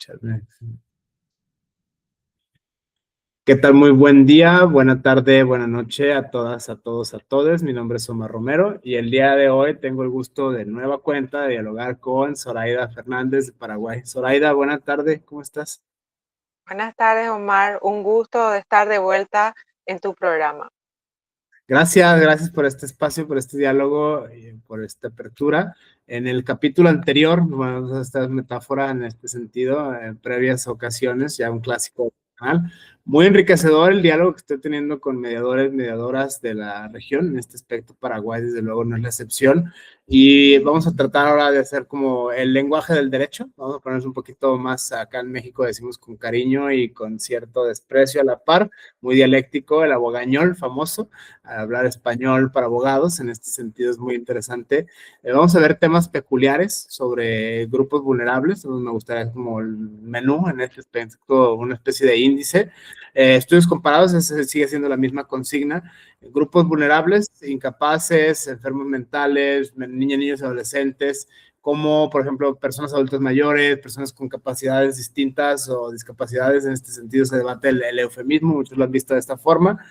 Escucharme. ¿Qué tal? Muy buen día, buena tarde, buena noche a todas, a todos, a todes. Mi nombre es Omar Romero y el día de hoy tengo el gusto de nueva cuenta de dialogar con Zoraida Fernández de Paraguay. Zoraida, buena tarde, ¿cómo estás? Buenas tardes, Omar. Un gusto de estar de vuelta en tu programa. Gracias, gracias por este espacio, por este diálogo y por esta apertura. En el capítulo anterior, bueno, esta metáfora en este sentido, en previas ocasiones, ya un clásico del canal, muy enriquecedor el diálogo que estoy teniendo con mediadores, mediadoras de la región. En este aspecto, Paraguay, desde luego, no es la excepción. Y vamos a tratar ahora de hacer como el lenguaje del derecho. Vamos a ponernos un poquito más acá en México, decimos con cariño y con cierto desprecio a la par, muy dialéctico, el abogañol famoso, a hablar español para abogados. En este sentido es muy interesante. Vamos a ver temas peculiares sobre grupos vulnerables. Me gustaría como el menú en este aspecto, una especie de índice. Estudios comparados, sigue siendo la misma consigna. Grupos vulnerables, incapaces, enfermos mentales, niñas, niños y adolescentes, como por ejemplo personas adultas mayores, personas con capacidades distintas o discapacidades. En este sentido se debate el eufemismo, muchos lo han visto de esta forma.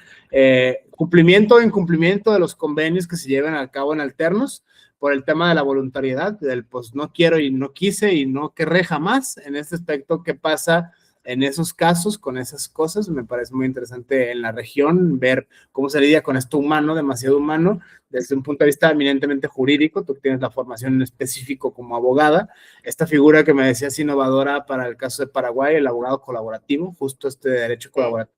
Cumplimiento o incumplimiento de los convenios que se llevan a cabo en alternos por el tema de la voluntariedad, del pues no quiero y no quise y no querré jamás. En este aspecto, ¿qué pasa en esos casos con esas cosas? Me parece muy interesante en la región ver cómo se lidia con esto humano, demasiado humano, desde un punto de vista eminentemente jurídico. Tú tienes la formación en específico como abogada. Esta figura que me decías innovadora para el caso de Paraguay, el abogado colaborativo, justo este derecho colaborativo.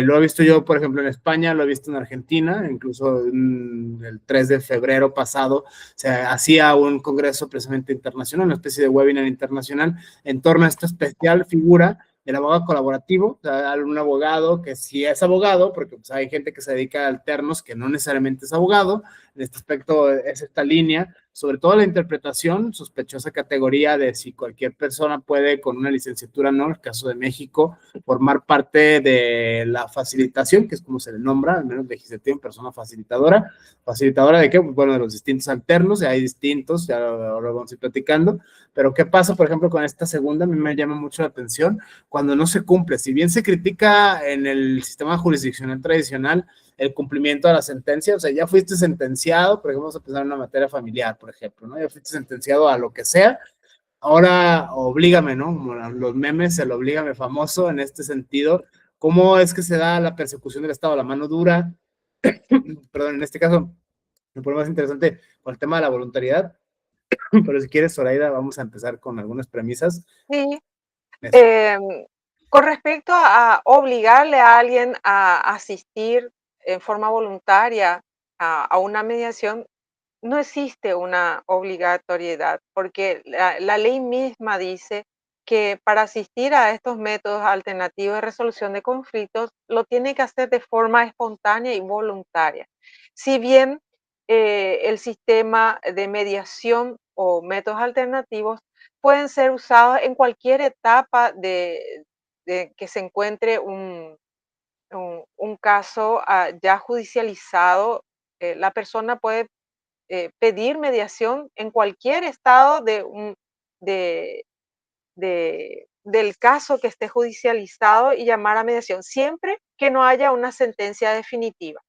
Lo he visto yo, por ejemplo, en España, lo he visto en Argentina, incluso el 3 de febrero pasado se hacía un congreso precisamente internacional, una especie de webinar internacional en torno a esta especial figura del abogado colaborativo. O sea, un abogado que sí es abogado, porque pues, hay gente que se dedica a alternos que no necesariamente es abogado. En este aspecto es esta línea, sobre todo la interpretación, sospechosa categoría de si cualquier persona puede con una licenciatura, ¿no? El caso de México, formar parte de la facilitación, que es como se le nombra, al menos legislativo, persona facilitadora. ¿Facilitadora de qué? Bueno, de los distintos alternos, hay distintos, ya ahora vamos a ir platicando, pero ¿qué pasa, por ejemplo, con esta segunda? A mí me llama mucho la atención cuando no se cumple. Si bien se critica en el sistema jurisdiccional tradicional el cumplimiento de la sentencia, o sea, ya fuiste sentenciado, por ejemplo, vamos a pensar en una materia familiar, por ejemplo, ¿no? Ya fuiste sentenciado a lo que sea, ahora oblígame, ¿no? Como los memes, el oblígame famoso en este sentido. ¿Cómo es que se da la persecución del Estado? La mano dura, perdón, en este caso me pone más interesante con el tema de la voluntariedad, pero si quieres, Zoraida, vamos a empezar con algunas premisas. Sí, em, con respecto a obligarle a alguien a asistir en forma voluntaria a una mediación, no existe una obligatoriedad, porque la ley misma dice que para asistir a estos métodos alternativos de resolución de conflictos, lo tiene que hacer de forma espontánea y voluntaria. Si bien el sistema de mediación o métodos alternativos pueden ser usados en cualquier etapa de que se encuentre un caso ya judicializado, la persona puede pedir mediación en cualquier estado de, del caso que esté judicializado y llamar a mediación, siempre que no haya una sentencia definitiva.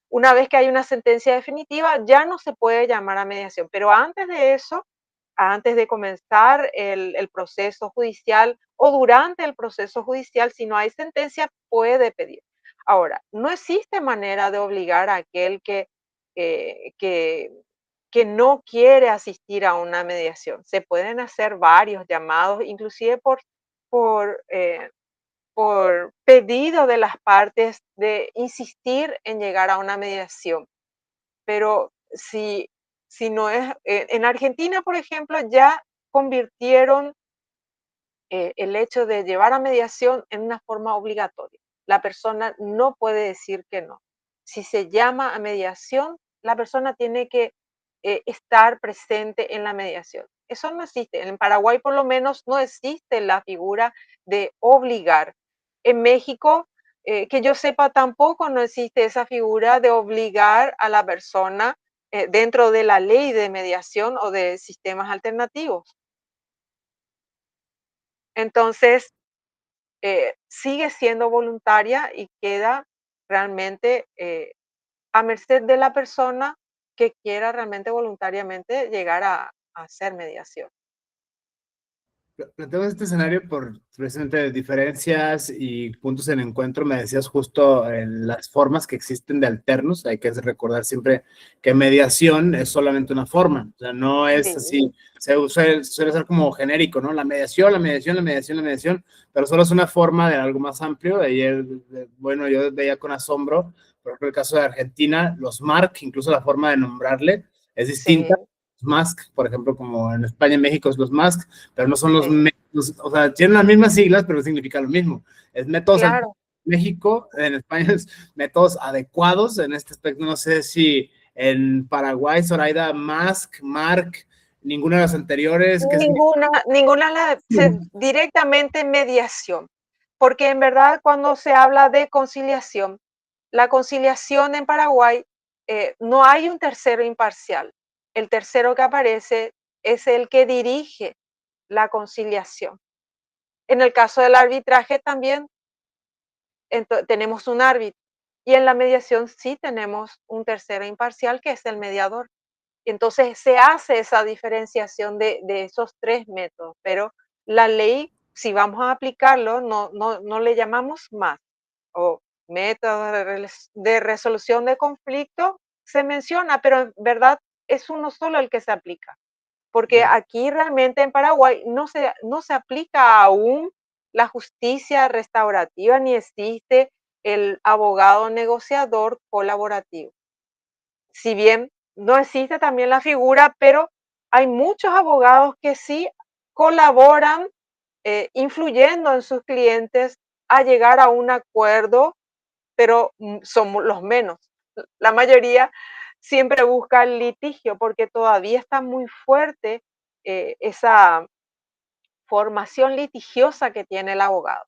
Una vez que hay una sentencia definitiva, ya no se puede llamar a mediación, pero antes de eso, antes de comenzar el proceso judicial o durante el proceso judicial, si no hay sentencia, puede pedir. Ahora, no existe manera de obligar a aquel eh, que, que no quiere asistir a una mediación. Se pueden hacer varios llamados, inclusive por, eh, por pedido de las partes de insistir en llegar a una mediación. Pero si no es, en Argentina, por ejemplo, ya convirtieron el hecho de llevar a mediación en una forma obligatoria. La persona no puede decir que no. Si se llama a mediación, la persona tiene que estar presente en la mediación. Eso no existe. En Paraguay, por lo menos, no existe la figura de obligar. En México, que yo sepa, tampoco no existe esa figura de obligar a la persona dentro de la ley de mediación o de sistemas alternativos. Entonces, sigue siendo voluntaria y queda realmente a merced de la persona que quiera realmente voluntariamente llegar a hacer mediación. Planteamos este escenario por precisamente diferencias y puntos en encuentro. Me decías justo en las formas que existen de alternos. Hay que recordar siempre que mediación es solamente una forma. O sea, no es Sí, así. Suele ser como genérico, ¿no? La mediación, la mediación, la mediación, la mediación, pero solo es una forma de algo más amplio. Ayer, bueno, yo veía con asombro, por ejemplo, el caso de Argentina, los MARC, incluso la forma de nombrarle es distinta. sí, MASC, por ejemplo, como en España y México es los MASC, pero no son los sí, métodos, o sea, tienen las mismas siglas, pero significa lo mismo. Es métodos en claro. México, en España es métodos adecuados en este aspecto. No sé si en Paraguay, Zoraida, MASC, MARC, ninguna de las anteriores, ¿qué significa? Ninguna directamente mediación, porque en verdad cuando se habla de conciliación, la conciliación en Paraguay, no hay un tercero imparcial. El tercero que aparece es el que dirige la conciliación. En el caso del arbitraje también tenemos un árbitro y en la mediación sí tenemos un tercero imparcial que es el mediador. Entonces se hace esa diferenciación de esos tres métodos, pero la ley, si vamos a aplicarlo, no le llamamos más. O método de resolución de conflicto se menciona, pero en verdad es uno solo el que se aplica. Porque Ya. aquí realmente en Paraguay no se aplica aún la justicia restaurativa ni existe el abogado negociador colaborativo. Si bien no existe también la figura, pero hay muchos abogados que sí colaboran, influyendo en sus clientes a llegar a un acuerdo, pero son los menos. La mayoría siempre busca el litigio porque todavía está muy fuerte esa formación litigiosa que tiene el abogado.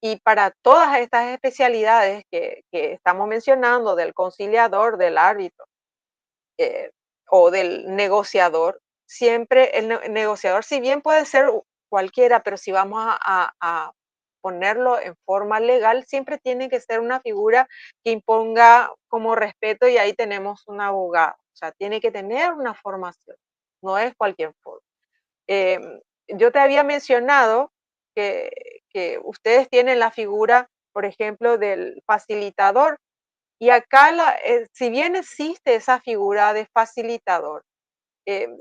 Y para todas estas especialidades que estamos mencionando, del conciliador, del árbitro, eh, o del negociador, siempre el negociador, si bien puede ser cualquiera, pero si vamos a ponerlo en forma legal, siempre tiene que ser una figura que imponga como respeto y ahí tenemos un abogado. O sea, tiene que tener una formación, no es cualquier forma. Yo te había mencionado que ustedes tienen la figura, por ejemplo, del facilitador, y acá, si bien existe esa figura de facilitador,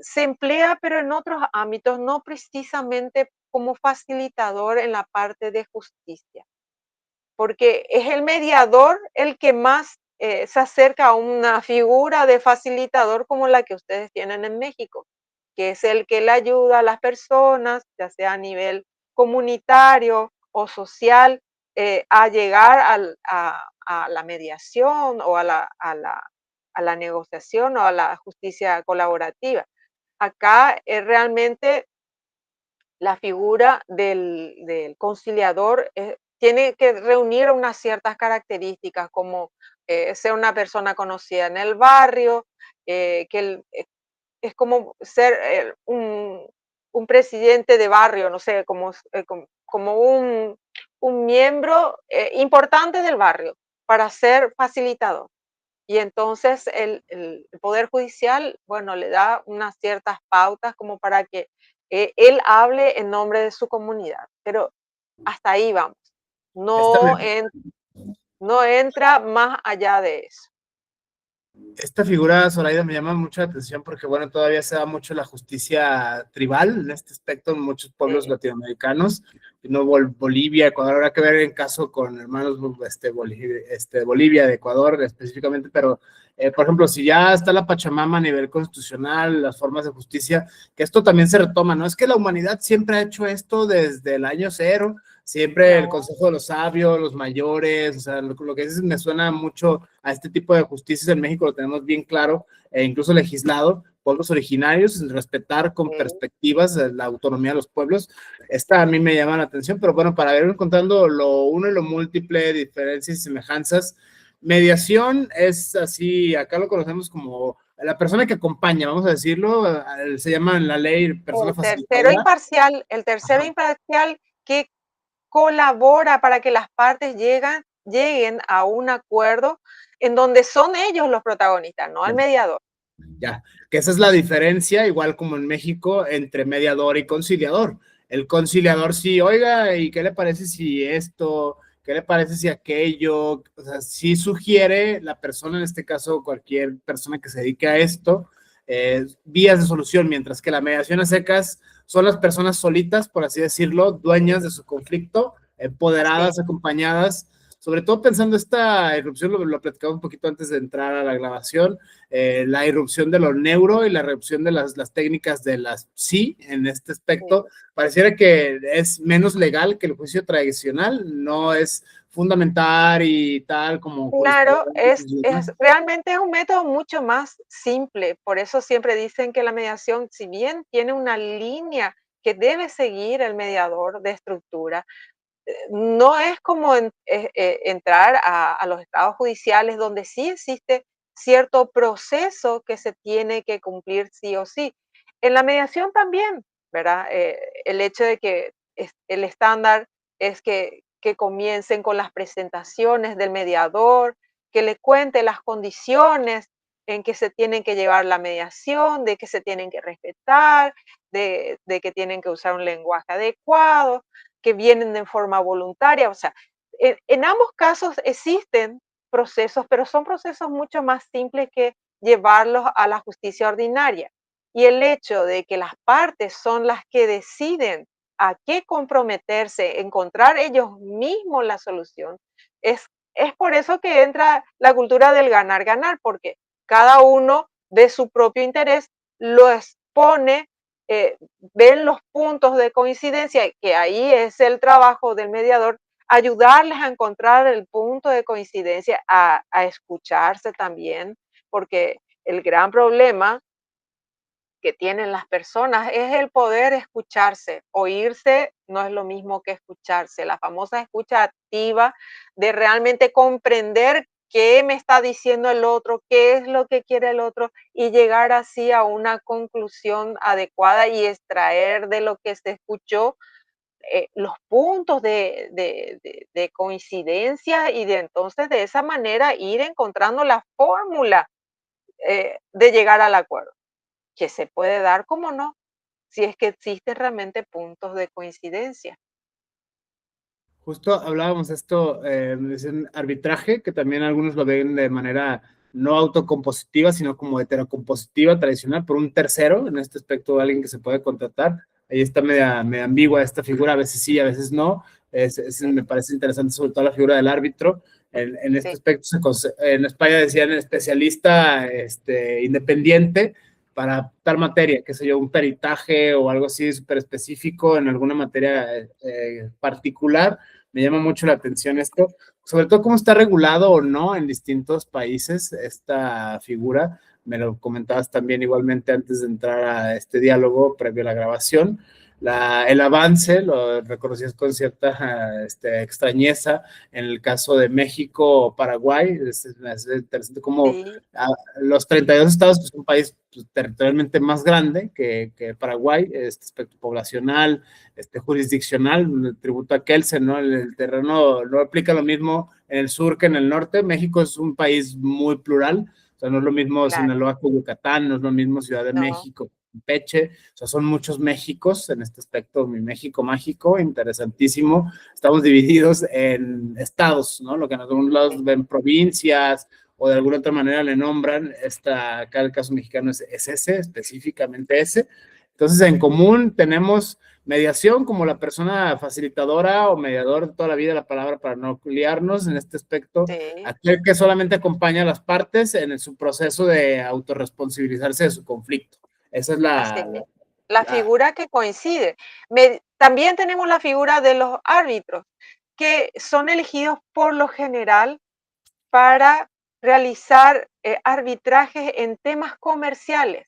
se emplea, pero en otros ámbitos, no precisamente como facilitador en la parte de justicia, porque es el mediador el que más se acerca a una figura de facilitador como la que ustedes tienen en México, que es el que le ayuda a las personas, ya sea a nivel comunitario o social, a llegar a la mediación o a la negociación o a la justicia colaborativa. Acá realmente la figura del conciliador tiene que reunir unas ciertas características, como ser una persona conocida en el barrio, es como ser un presidente de barrio, no sé, como un miembro importante del barrio para ser facilitador. Y entonces el Poder Judicial, bueno, le da unas ciertas pautas como para que él hable en nombre de su comunidad, pero hasta ahí vamos. Esta, No, no entra más allá de eso. esta figura, Zoraida, me llama mucho la atención porque, bueno, todavía se da mucho la justicia tribal en este aspecto en muchos pueblos Sí, latinoamericanos, no Bolivia, Ecuador, habrá que ver en caso con hermanos Bolivia, de Ecuador específicamente, pero, por ejemplo, si ya está la Pachamama a nivel constitucional, las formas de justicia, que esto también se retoma, ¿no? Es que la humanidad siempre ha hecho esto desde el año cero, siempre el no, consejo de los sabios, los mayores, o sea, lo que dices me suena mucho a este tipo de justicias. En México lo tenemos bien claro, e incluso legislado, pueblos originarios, respetar con sí. perspectivas la autonomía de los pueblos. Esta a mí me llama la atención, pero bueno, para ir encontrando lo uno y lo múltiple, diferencias y semejanzas, mediación es así, acá lo conocemos como la persona que acompaña, vamos a decirlo, se llama en la ley persona facilitadora. El tercero imparcial que colabora para que las partes lleguen a un acuerdo en donde son ellos los protagonistas, no el mediador. Ya, que esa es la diferencia, igual como en México, entre mediador y conciliador. El conciliador sí, oiga, ¿y qué le parece si esto? ¿Qué le parece si aquello? O sea, sí sugiere la persona, en este caso cualquier persona que se dedique a esto, vías de solución, mientras que la mediación a secas son las personas solitas, por así decirlo, dueñas de su conflicto, Así, empoderadas, acompañadas, sobre todo pensando esta irrupción, lo platicaba un poquito antes de entrar a la grabación, la irrupción de lo neuro y la irrupción de las técnicas de las sí en este sí. aspecto, pareciera que es menos legal que el juicio tradicional, no es fundamental y tal como Claro, jurisprudencia y es demás. realmente es un método mucho más simple. Por eso siempre dicen que la mediación, si bien tiene una línea que debe seguir el mediador de estructura, no es como entrar a los estados judiciales donde sí existe cierto proceso que se tiene que cumplir sí o sí. En la mediación también, ¿verdad? El hecho de que el estándar es que comiencen con las presentaciones del mediador, que le cuente las condiciones en que se tienen que llevar la mediación, de que se tienen que respetar, de que tienen que usar un lenguaje adecuado, que vienen de forma voluntaria. O sea, en ambos casos existen procesos, pero son procesos mucho más simples que llevarlos a la justicia ordinaria. Y el hecho de que las partes son las que deciden a qué comprometerse, encontrar ellos mismos la solución, es por eso que entra la cultura del ganar-ganar, porque cada uno de su propio interés lo expone, ven los puntos de coincidencia, que ahí es el trabajo del mediador, ayudarles a encontrar el punto de coincidencia, a escucharse también, porque el gran problema que tienen las personas es el poder escucharse. Oírse no es lo mismo que escucharse. La famosa escucha activa de realmente comprender qué me está diciendo el otro, qué es lo que quiere el otro y llegar así a una conclusión adecuada y extraer de lo que se escuchó los puntos de coincidencia y de entonces de esa manera ir encontrando la fórmula de llegar al acuerdo, que se puede dar, como no, si es que existen realmente puntos de coincidencia. Justo hablábamos de esto, dicen arbitraje, que también algunos lo ven de manera no autocompositiva, sino como heterocompositiva tradicional, por un tercero, en este aspecto alguien que se puede contratar. Ahí está media ambigua esta figura, a veces sí, a veces no. Sí, Me parece interesante, sobre todo la figura del árbitro. En este sí, aspecto, en España decían especialista independiente para tal materia, qué sé yo, un peritaje o algo así súper específico en alguna materia particular. Me llama mucho la atención esto, sobre todo cómo está regulado o no en distintos países esta figura. Me lo comentabas también igualmente antes de entrar a este diálogo previo a la grabación. El avance lo reconocías con cierta extrañeza en el caso de México o Paraguay. Es interesante cómo sí, los 32 estados, pues un país pues, territorialmente más grande que Paraguay, este aspecto poblacional, jurisdiccional, el tributo a Kelsen, ¿no? El terreno no aplica lo mismo en el sur que en el norte. México es un país muy plural, o sea, no es lo mismo claro, Sinaloa que Yucatán, no es lo mismo Ciudad de no, México, Peche, o sea, son muchos Méxicos en este aspecto, mi México mágico, interesantísimo. Estamos divididos en estados, ¿no? Lo que en algunos lados sí, ven provincias o de alguna otra manera le nombran, acá el caso mexicano es ese, específicamente ese. Entonces, en común tenemos mediación como la persona facilitadora o mediador de toda la vida, la palabra para no liarnos en este aspecto, sí, aquel que solamente acompaña a las partes en su proceso de autorresponsabilizarse de su conflicto. Esa es así mismo. La figura que coincide. También tenemos la figura de los árbitros, que son elegidos por lo general para realizar arbitrajes en temas comerciales,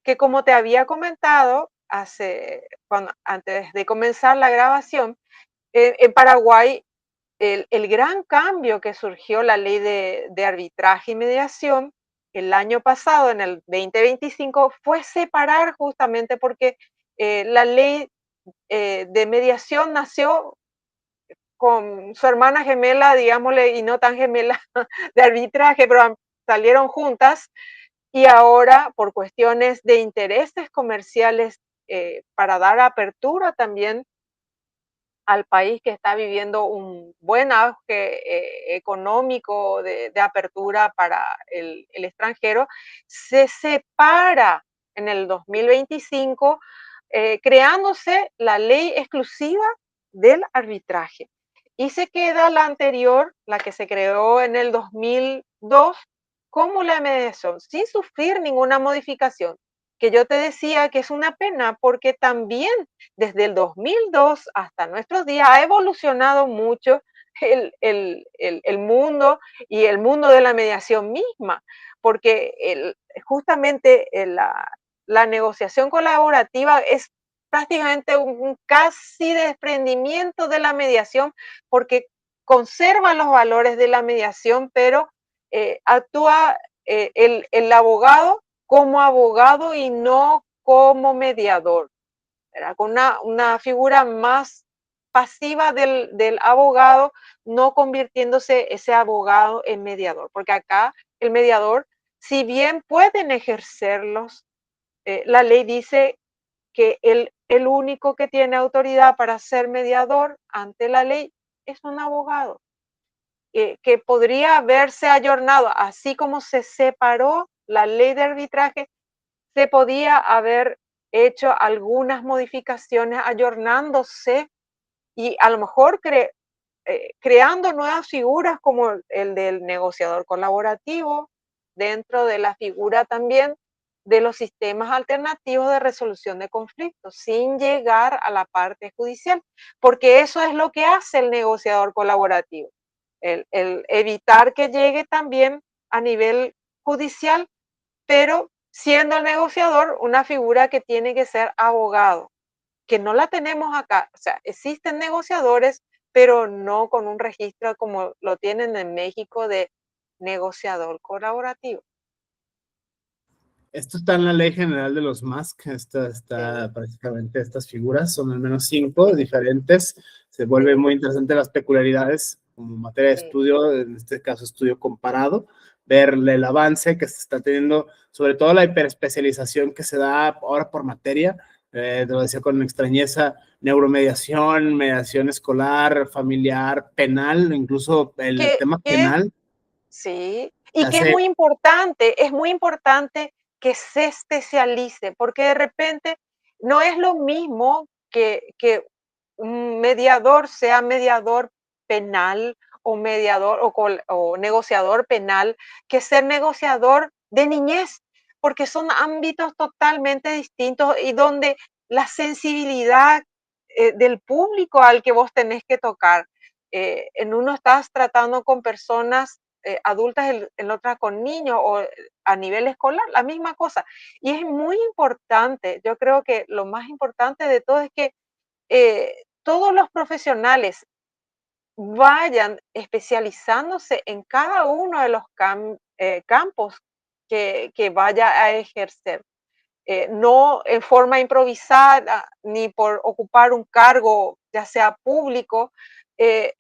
que como te había comentado antes de comenzar la grabación, en Paraguay el gran cambio que surgió la ley de arbitraje y mediación el año pasado, en el 2025, fue separar justamente porque la ley de mediación nació con su hermana gemela, digámosle, y no tan gemela, de arbitraje, pero salieron juntas y ahora por cuestiones de intereses comerciales, para dar apertura también al país que está viviendo un buen auge económico de apertura para el extranjero, se separa en el 2025, creándose la ley exclusiva del arbitraje. Y se queda la anterior, la que se creó en el 2002, como la mediación, sin sufrir ninguna modificación, que yo te decía que es una pena porque también desde el 2002 hasta nuestros días ha evolucionado mucho el mundo y el mundo de la mediación misma, porque justamente la negociación colaborativa es prácticamente un casi desprendimiento de la mediación porque conserva los valores de la mediación, pero actúa el abogado como abogado y no como mediador, ¿verdad? Con una figura más pasiva del abogado, no convirtiéndose ese abogado en mediador, porque acá el mediador, si bien pueden ejercerlos, la ley dice que el único que tiene autoridad para ser mediador ante la ley es un abogado, que podría haberse ayornado, así como se separó la ley de arbitraje, se podía haber hecho algunas modificaciones ayornándose y a lo mejor creando nuevas figuras como el del negociador colaborativo, dentro de la figura también de los sistemas alternativos de resolución de conflictos, sin llegar a la parte judicial, porque eso es lo que hace el negociador colaborativo, el evitar que llegue también a nivel judicial, pero siendo el negociador una figura que tiene que ser abogado, que no la tenemos acá. O sea, existen negociadores, pero no con un registro como lo tienen en México de negociador colaborativo. Esto está en la Ley General de los MASC, Sí, está prácticamente estas figuras, son al menos 5 sí, diferentes. Se vuelve sí, muy interesante las peculiaridades como materia de sí. estudio, en este caso estudio comparado, ver el avance que se está teniendo, sobre todo la hiperespecialización que se da ahora por materia, te lo decía con extrañeza, neuromediación, mediación escolar, familiar, penal, incluso el tema Que penal, sí, se y que hace. es muy importante que se especialice, porque de repente no es lo mismo que un mediador sea mediador penal o mediador o negociador penal, que ser negociador de niñez, porque son ámbitos totalmente distintos y donde la sensibilidad del público al que vos tenés que tocar, en uno estás tratando con personas adultas, en otra con niños o a nivel escolar, la misma cosa. Y es muy importante, yo creo que lo más importante de todo es que todos los profesionales vayan especializándose en cada uno de los campos que vaya a ejercer, no en forma improvisada ni por ocupar un cargo, ya sea público, eh,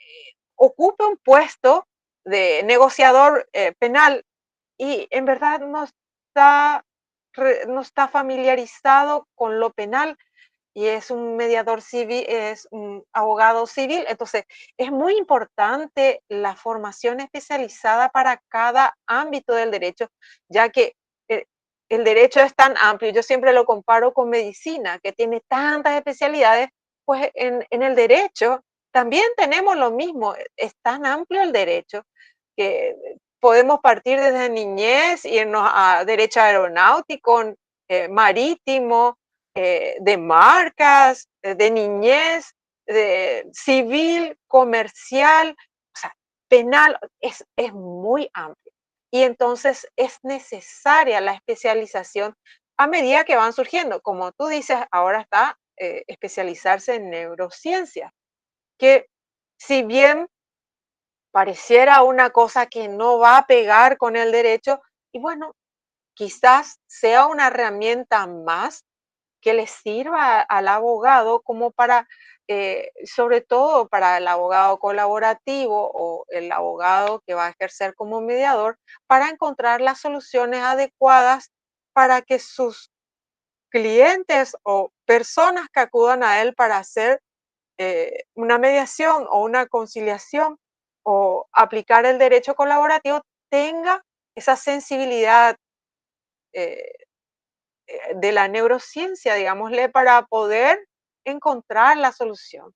ocupe un puesto de negociador penal y en verdad no está familiarizado con lo penal y es un mediador civil, es un abogado civil. Entonces, es muy importante la formación especializada para cada ámbito del derecho, ya que eh, el derecho es tan amplio. Yo siempre lo comparo con medicina, que tiene tantas especialidades, pues en el derecho también tenemos lo mismo. Es tan amplio el derecho que podemos partir desde niñez y irnos a derecho aeronáutico, marítimo, de marcas, de niñez, de civil, comercial, o sea, penal, es muy amplio. Y entonces es necesaria la especialización a medida que van surgiendo. Como tú dices, ahora está especializarse en neurociencia, que si bien pareciera una cosa que no va a pegar con el derecho, y bueno, quizás sea una herramienta más que le sirva al abogado como para, sobre todo para el abogado colaborativo o el abogado que va a ejercer como mediador, para encontrar las soluciones adecuadas para que sus clientes o personas que acudan a él para hacer una mediación o una conciliación o aplicar el derecho colaborativo tenga esa sensibilidad eh, de la neurociencia, digámosle, para poder encontrar la solución.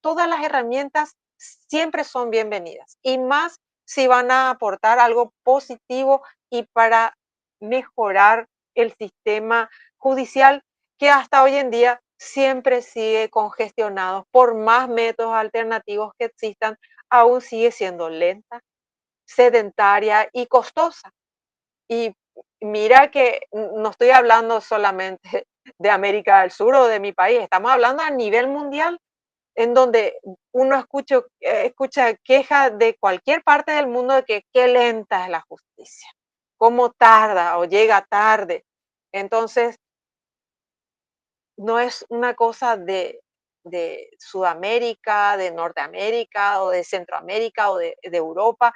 Todas las herramientas siempre son bienvenidas y más si van a aportar algo positivo y para mejorar el sistema judicial que hasta hoy en día siempre sigue congestionado por más métodos alternativos que existan, aún sigue siendo lenta, sedentaria y costosa. Y mira que no estoy hablando solamente de América del Sur o de mi país, estamos hablando a nivel mundial en donde uno escucha quejas de cualquier parte del mundo de que qué lenta es la justicia, cómo tarda o llega tarde. Entonces, no es una cosa de Sudamérica, de Norteamérica o de Centroamérica o de Europa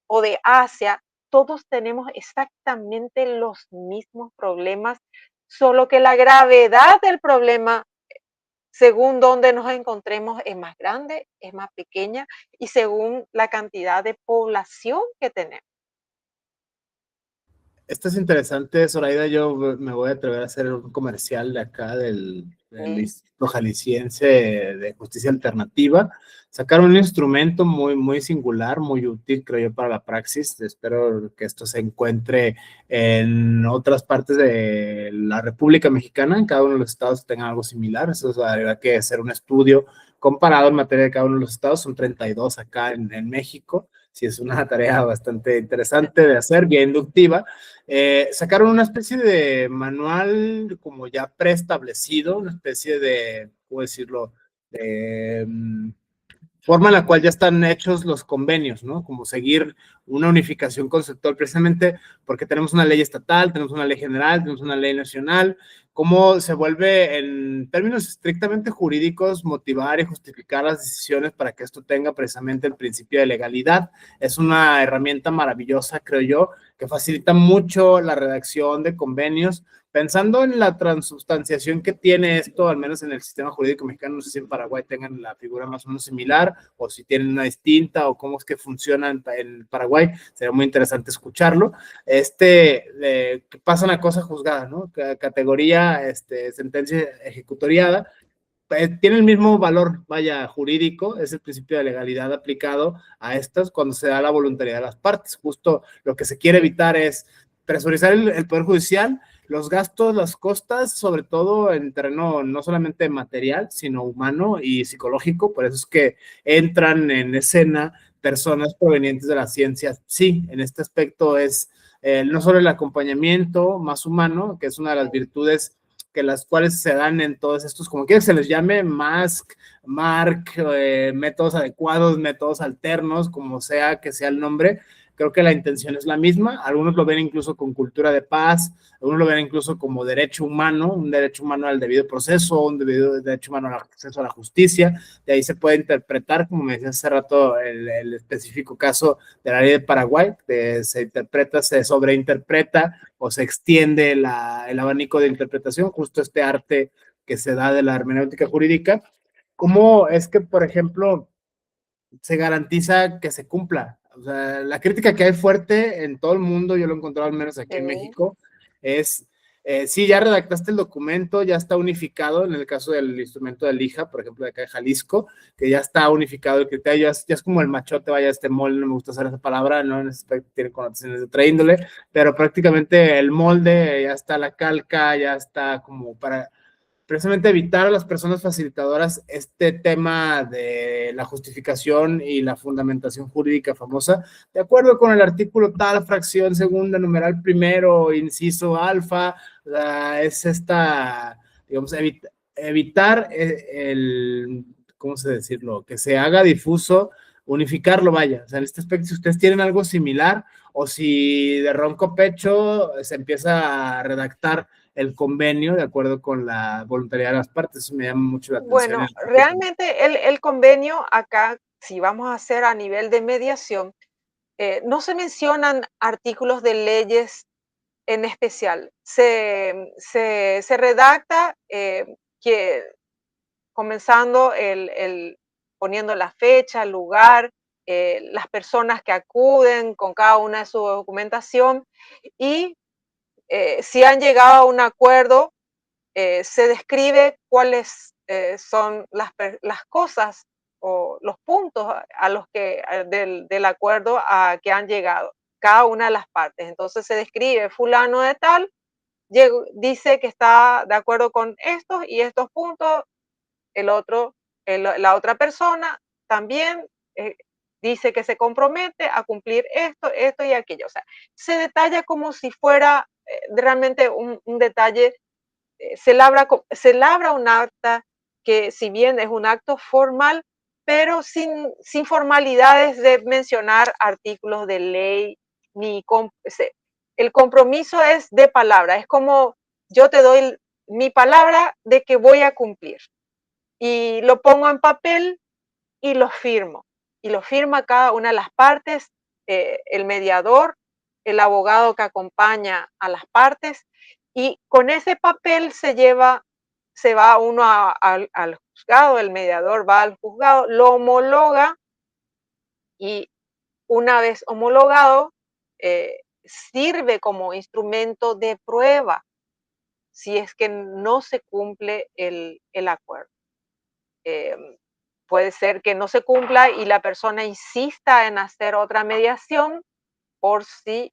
o de Asia. Todos tenemos exactamente los mismos problemas, solo que la gravedad del problema según donde nos encontremos, es más grande, es más pequeña y según la cantidad de población que tenemos. Esto es interesante, Zoraida. Yo me voy a atrever a hacer un comercial de acá del Sí, Instituto Jalisciense de Justicia Alternativa. Sacaron un instrumento muy, muy singular, muy útil, creo yo, para la praxis. Espero que esto se encuentre en otras partes de la República Mexicana, en cada uno de los estados tengan algo similar. Eso habría que hacer un estudio comparado en materia de cada uno de los estados. Son 32 acá en México. Sí, es una tarea bastante interesante de hacer, bien inductiva. Sacaron una especie de manual como ya preestablecido, una especie de, ¿cómo decirlo?, de forma en la cual ya están hechos los convenios, ¿no? Como seguir una unificación conceptual, precisamente porque tenemos una ley estatal, tenemos una ley general, tenemos una ley nacional, cómo se vuelve en términos estrictamente jurídicos motivar y justificar las decisiones para que esto tenga precisamente el principio de legalidad. Es una herramienta maravillosa, creo yo, que facilita mucho la redacción de convenios, pensando en la transubstanciación que tiene esto, al menos en el sistema jurídico mexicano. No sé si en Paraguay tengan la figura más o menos similar o si tienen una distinta o cómo es que funciona en Paraguay. Sería muy interesante escucharlo. Pasa una cosa juzgada, ¿no? Categoría, sentencia ejecutoriada, tiene el mismo valor, vaya, jurídico, es el principio de legalidad aplicado a estas cuando se da la voluntariedad de las partes. Justo lo que se quiere evitar es presurizar el Poder Judicial, los gastos, las costas, sobre todo en terreno no solamente material, sino humano y psicológico. Por eso es que entran en escena personas provenientes de las ciencias. Sí, en este aspecto es no solo el acompañamiento más humano, que es una de las virtudes que las cuales se dan en todos estos, como quiera que se les llame, Mark, métodos adecuados, métodos alternos, como sea que sea el nombre. Creo que la intención es la misma. Algunos lo ven incluso con cultura de paz, algunos lo ven incluso como derecho humano, un derecho humano al debido proceso, un derecho humano al acceso a la justicia. De ahí se puede interpretar, como me decía hace rato, el específico caso de la ley de Paraguay, se interpreta, se sobreinterpreta o se extiende el abanico de interpretación, justo este arte que se da de la hermenéutica jurídica. ¿Cómo es que, por ejemplo, se garantiza que se cumpla? O sea, la crítica que hay fuerte en todo el mundo, yo lo he encontrado al menos aquí en sí, México, es, sí, ya redactaste el documento, ya está unificado, en el caso del instrumento de lija, por ejemplo, de acá de Jalisco, que ya está unificado el criterio, ya es como el machote, vaya, este molde, no me gusta usar esa palabra, no en ese aspecto tiene connotaciones de otra índole, pero prácticamente el molde, ya está la calca, ya está como para precisamente evitar a las personas facilitadoras este tema de la justificación y la fundamentación jurídica famosa, de acuerdo con el artículo tal, fracción segunda, numeral primero, inciso alfa. Es esta, digamos, evitar ¿cómo se decirlo? Que se haga difuso, unificarlo, vaya. O sea, en este aspecto, si ustedes tienen algo similar o si de ronco pecho se empieza a redactar el convenio de acuerdo con la voluntariedad de las partes. Eso me llama mucho la atención en Bueno, el capítulo. realmente el convenio acá, si vamos a hacer a nivel de mediación, no se mencionan artículos de leyes en especial. Se redacta que comenzando poniendo la fecha, el lugar, las personas que acuden con cada una de su documentación y si han llegado a un acuerdo, se describe cuáles son las cosas o los puntos a los que del acuerdo a que han llegado cada una de las partes. Entonces se describe fulano de tal, dice que está de acuerdo con estos y estos puntos, el otro, la otra persona también eh, dice que se compromete a cumplir esto, esto y aquello. O sea, se detalla como si fuera realmente un detalle, se labra un acta que si bien es un acto formal, pero sin formalidades de mencionar artículos de ley, ni el compromiso es de palabra, es como yo te doy mi palabra de que voy a cumplir y lo pongo en papel y lo firmo. Y lo firma cada una de las partes, el mediador, el abogado que acompaña a las partes, y con ese papel se va uno al juzgado, el mediador va al juzgado, lo homologa y una vez homologado, sirve como instrumento de prueba si es que no se cumple el acuerdo. Eh, Puede ser que no se cumpla y la persona insista en hacer otra mediación por si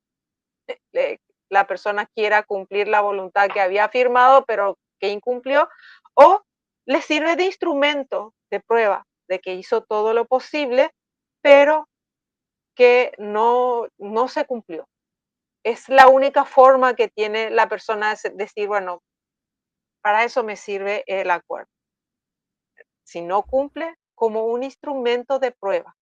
eh, la persona quiera cumplir la voluntad que había firmado, pero que incumplió, o le sirve de instrumento de prueba de que hizo todo lo posible, pero que no se cumplió. Es la única forma que tiene la persona de decir, bueno, para eso me sirve el acuerdo. Si no cumple, como un instrumento de prueba.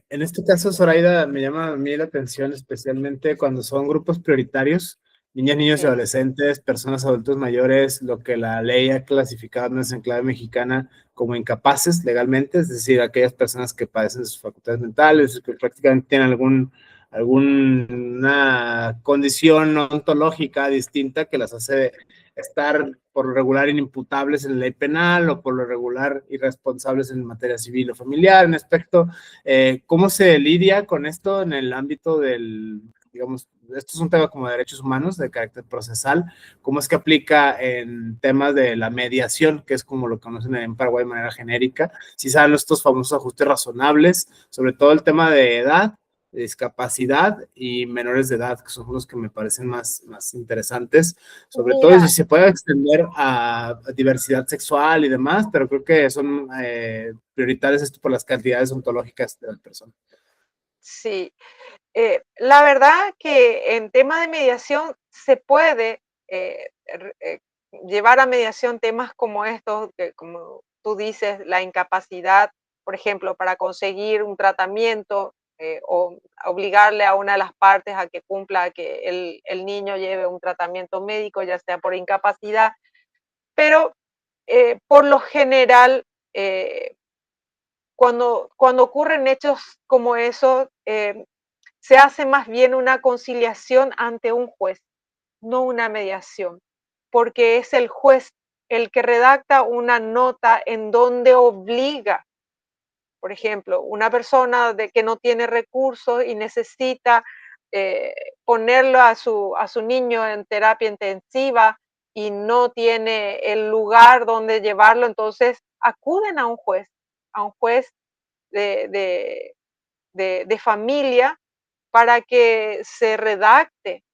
En este caso, Zoraida, me llama a mí la atención especialmente cuando son grupos prioritarios, niñas, niños y Sí. adolescentes, personas adultos mayores, lo que la ley ha clasificado en nuestra enclave mexicana como incapaces legalmente, es decir, aquellas personas que padecen sus facultades mentales, que prácticamente tienen alguna condición ontológica distinta que las hace estar por lo regular inimputables en la ley penal o por lo regular irresponsables en materia civil o familiar, en aspecto. ¿Cómo se lidia con esto en el ámbito del, digamos, esto es un tema como de derechos humanos, de carácter procesal? ¿Cómo es que aplica en temas de la mediación, que es como lo conocen en Paraguay de manera genérica? Si saben estos famosos ajustes razonables, sobre todo el tema de edad, de discapacidad y menores de edad, que son los que me parecen más interesantes, sobre todo si Mira, se puede extender a diversidad sexual y demás, pero creo que son prioritarias esto por las cantidades ontológicas de las personas. sí, la verdad que en tema de mediación se puede llevar a mediación temas como estos, que como tú dices, la incapacidad, por ejemplo, para conseguir un tratamiento o obligarle a una de las partes a que cumpla, que el niño lleve un tratamiento médico, ya sea por incapacidad, pero por lo general, cuando ocurren hechos como eso, se hace más bien una conciliación ante un juez, no una mediación, porque es el juez el que redacta una nota en donde obliga, por ejemplo, una persona que no tiene recursos y necesita eh, ponerlo a su niño en terapia intensiva y no tiene el lugar donde llevarlo, entonces acuden a un juez de, de, de familia para que se redacte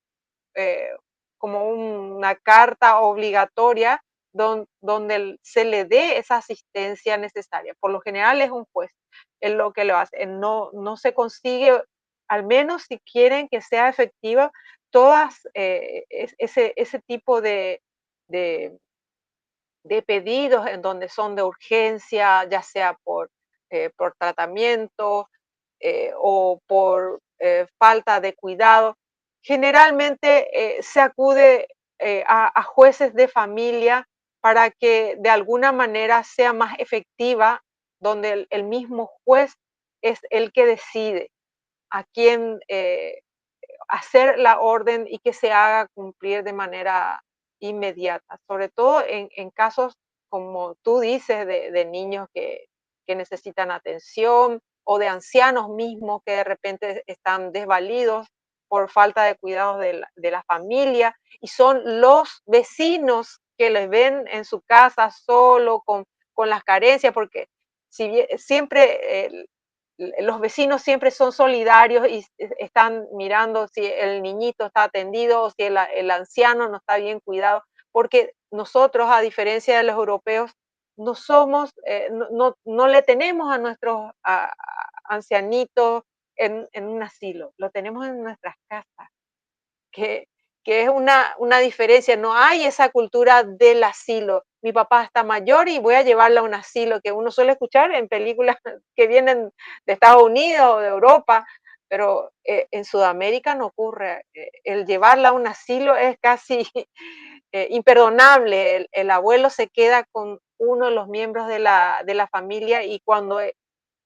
eh, como una carta obligatoria donde se le dé esa asistencia necesaria. Por lo general es un juez es lo que lo hace. No se consigue, al menos si quieren que sea efectiva, todas ese tipo de, de pedidos en donde son de urgencia, ya sea por tratamiento o por falta de cuidado. Generalmente se acude a jueces de familia para que de alguna manera sea más efectiva, donde el mismo juez es el que decide a quién hacer la orden y que se haga cumplir de manera inmediata, sobre todo en casos, como tú dices, de niños que necesitan atención o de ancianos mismos que de repente están desvalidos por falta de cuidados de la familia y son los vecinos que les ven en su casa solo con las carencias, porque si siempre los vecinos siempre son solidarios y están mirando si el niñito está atendido o si el anciano no está bien cuidado, porque nosotros, a diferencia de los europeos, no somos, no le tenemos a nuestros ancianitos en un asilo, lo tenemos en nuestras casas, que, que es una diferencia. No hay esa cultura del asilo. Mi papá está mayor y voy a llevarla a un asilo, que uno suele escuchar en películas que vienen de Estados Unidos o de Europa, pero en Sudamérica no ocurre. El llevarla a un asilo es casi imperdonable. El abuelo se queda con uno de los miembros de la familia y cuando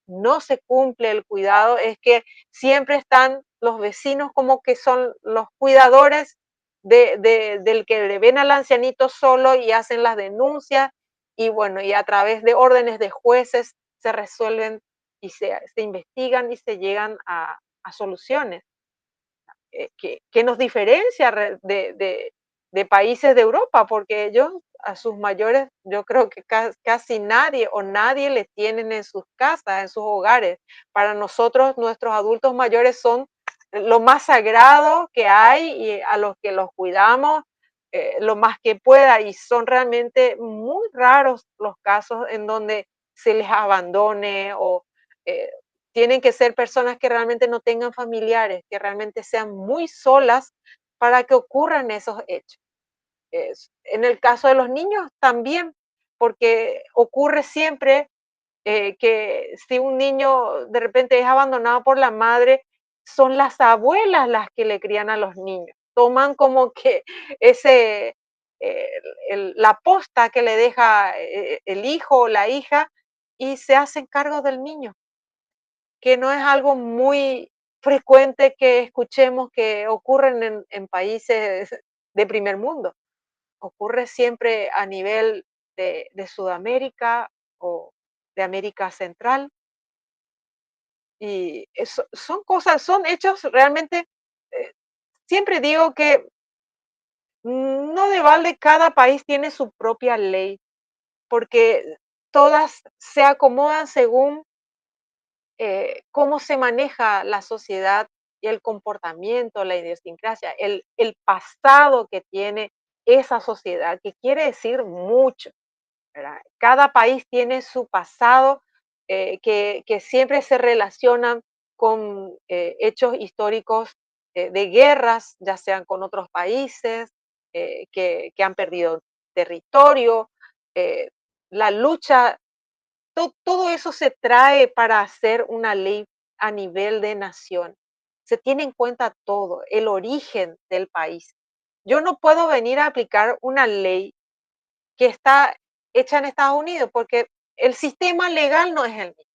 no se cumple el cuidado, es que siempre están los vecinos como que son los cuidadores del que le ven al ancianito solo y hacen las denuncias y bueno, y a través de órdenes de jueces se resuelven y se investigan y se llegan a soluciones que nos diferencia de países de Europa, porque ellos a sus mayores, yo creo que casi nadie o nadie les tienen en sus casas, en sus hogares. Para nosotros, nuestros adultos mayores son lo más sagrado que hay y a los que los cuidamos lo más que pueda y son realmente muy raros los casos en donde se les abandone o eh, tienen que ser personas que realmente no tengan familiares, que realmente sean muy solas para que ocurran esos hechos. En el caso de los niños también, porque ocurre siempre que si un niño de repente es abandonado por la madre, son las abuelas las que le crían a los niños. Toman como que ese, eh, la posta que le deja el hijo o la hija y se hacen cargo del niño, que no es algo muy frecuente que escuchemos que ocurren en países de primer mundo. Ocurre siempre a nivel de Sudamérica o de América Central. Y eso, son cosas, son hechos realmente, eh, siempre digo que no de balde cada país tiene su propia ley, porque todas se acomodan según cómo se maneja la sociedad y el comportamiento, la idiosincrasia, el pasado que tiene esa sociedad, que quiere decir mucho, ¿verdad? Cada país tiene su pasado que siempre se relacionan con hechos históricos de guerras, ya sean con otros países que han perdido territorio, eh, la lucha todo eso se trae para hacer una ley a nivel de nación. Se tiene en cuenta todo, el origen del país. Yo no puedo venir a aplicar una ley que está hecha en Estados Unidos porque el sistema legal no es el mismo.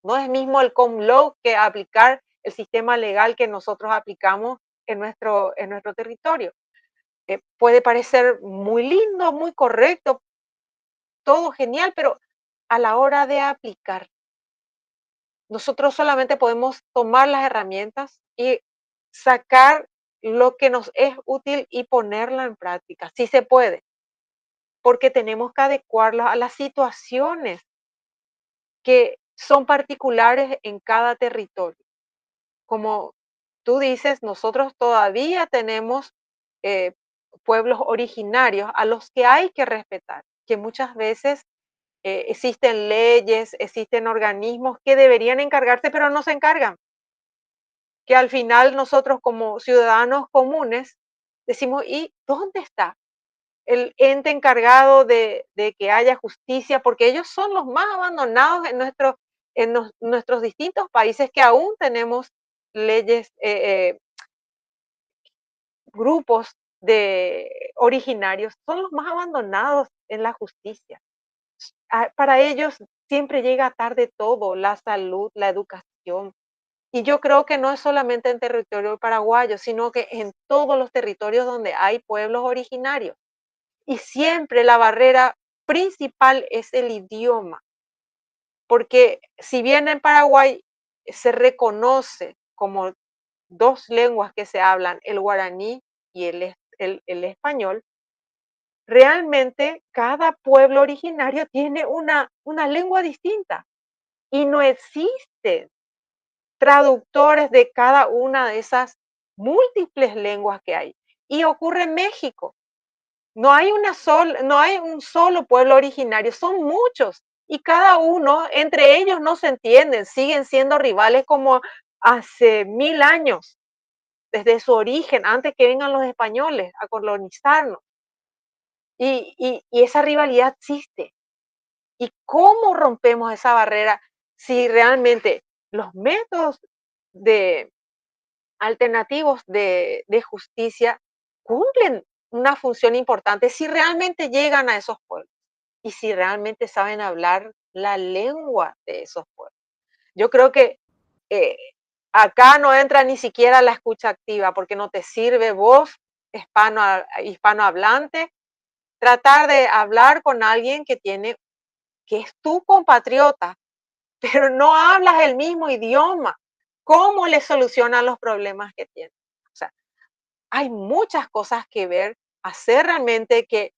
No es mismo el common law que aplicar el sistema legal que nosotros aplicamos en nuestro territorio. Puede parecer muy lindo, muy correcto, todo genial, pero a la hora de aplicar nosotros solamente podemos tomar las herramientas y sacar lo que nos es útil y ponerla en práctica. Sí se puede, porque tenemos que adecuarla a las situaciones que son particulares en cada territorio. Como tú dices, nosotros todavía tenemos eh, pueblos originarios a los que hay que respetar, que muchas veces existen leyes, existen organismos que deberían encargarse, pero no se encargan. Que al final nosotros como ciudadanos comunes decimos, ¿y dónde está el ente encargado de que haya justicia? Porque ellos son los más abandonados en, nuestros distintos países que aún tenemos leyes grupos de originarios son los más abandonados en la justicia. Para ellos siempre llega tarde todo, la salud, la educación. Y yo creo que no es solamente en territorio paraguayo, sino que en todos los territorios donde hay pueblos originarios. Y siempre la barrera principal es el idioma, porque si bien en Paraguay se reconoce como dos lenguas que se hablan, el guaraní y el español, realmente cada pueblo originario tiene una lengua distinta y no existen traductores de cada una de esas múltiples lenguas que hay. Y ocurre en México. No hay un solo pueblo originario, son muchos. Y cada uno, entre ellos no se entienden, siguen siendo rivales como hace 1000 años, desde su origen, antes que vengan los españoles a colonizarnos. Y esa rivalidad existe. ¿Y cómo rompemos esa barrera si realmente los métodos de alternativos de justicia cumplen una función importante si realmente llegan a esos pueblos y si realmente saben hablar la lengua de esos pueblos? Yo creo que eh, acá no entra ni siquiera la escucha activa porque no te sirve vos, hispanohablante, tratar de hablar con alguien que es tu compatriota, pero no hablas el mismo idioma. ¿Cómo le solucionan los problemas que tienen? O sea, hay muchas cosas que ver, hacer realmente que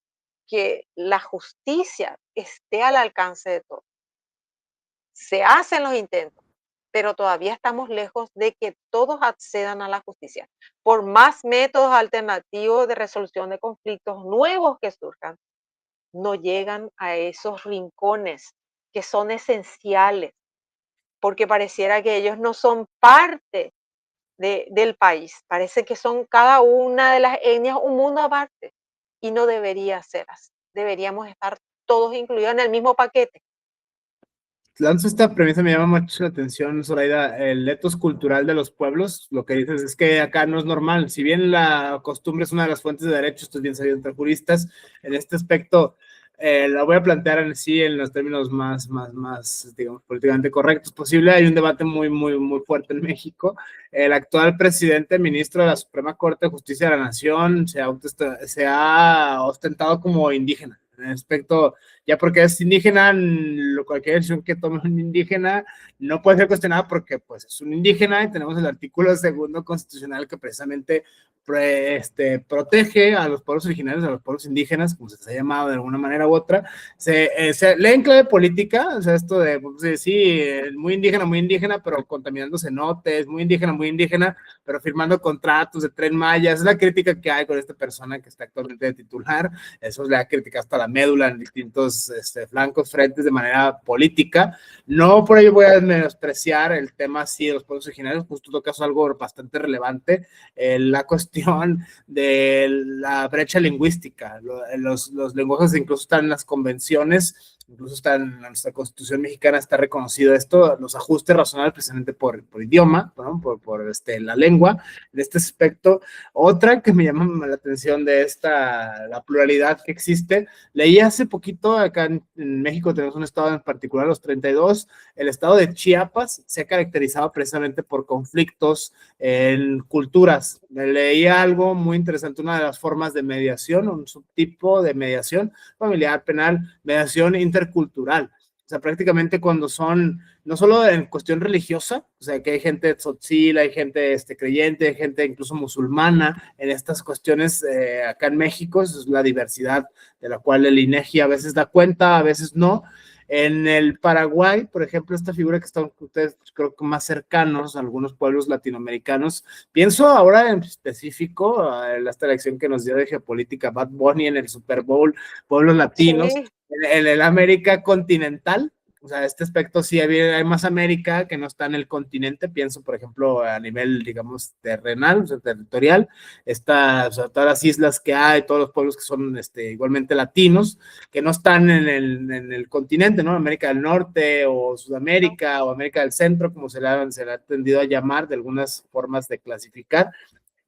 la justicia esté al alcance de todos. Se hacen los intentos, pero todavía estamos lejos de que todos accedan a la justicia. Por más métodos alternativos de resolución de conflictos nuevos que surjan, no llegan a esos rincones que son esenciales, porque pareciera que ellos no son parte del país. Parece que son cada una de las etnias un mundo aparte y no debería ser así. Deberíamos estar todos incluidos en el mismo paquete. Lanzo esta premisa, me llama mucho la atención, Zoraida, el etos cultural de los pueblos. Lo que dices es que acá no es normal. Si bien la costumbre es una de las fuentes de derecho, esto es bien sabido entre juristas, en este aspecto la voy a plantear en sí en los términos más, digamos, políticamente correctos posible. Hay un debate muy fuerte en México. El actual presidente, ministro de la Suprema Corte de Justicia de la Nación, se ha ostentado como indígena. En el aspecto, ya porque es indígena, cualquier decisión que tome un indígena no puede ser cuestionada porque pues es un indígena y tenemos el artículo 2 constitucional que precisamente protege a los pueblos originarios, a los pueblos indígenas, como se les ha llamado de alguna manera u otra. Se lee en clave política, o sea, esto de, pues, sí, muy indígena, pero contaminando cenotes, muy indígena, pero firmando contratos de Tren Maya. Es la crítica que hay con esta persona que está actualmente de titular. Eso le ha criticado hasta la médula en distintos flancos, frentes de manera política. No por ello voy a menospreciar el tema sí de los pueblos originarios, justo tocas algo bastante relevante, la cuestión de la brecha lingüística. Los lenguajes incluso están en las convenciones, incluso está en nuestra Constitución mexicana, está reconocido esto, los ajustes razonables precisamente por idioma, ¿no? por la lengua, en este aspecto. Otra que me llama la atención de la pluralidad que existe, leí hace poquito, acá en México tenemos un estado en particular, los 32, el estado de Chiapas se ha caracterizado precisamente por conflictos en culturas. Leía algo muy interesante, una de las formas de mediación, un subtipo de mediación familiar, penal, mediación intercultural. O sea, prácticamente cuando son, no solo en cuestión religiosa, o sea, que hay gente tzotzil, hay gente creyente, hay gente incluso musulmana en estas cuestiones acá en México, es la diversidad de la cual el INEGI a veces da cuenta, a veces no. En el Paraguay, por ejemplo, esta figura que están ustedes, creo que más cercanos a algunos pueblos latinoamericanos, pienso ahora en específico en esta elección que nos dio de geopolítica Bad Bunny en el Super Bowl, pueblos latinos, Sí, en el América continental. O sea, este aspecto sí hay más América que no está en el continente. Pienso, por ejemplo, a nivel, digamos, terrenal, o sea, territorial, o sea, todas las islas que hay, todos los pueblos que son igualmente latinos, que no están en el continente, ¿no? América del Norte o Sudamérica o América del Centro, como se le ha tendido a llamar de algunas formas de clasificar.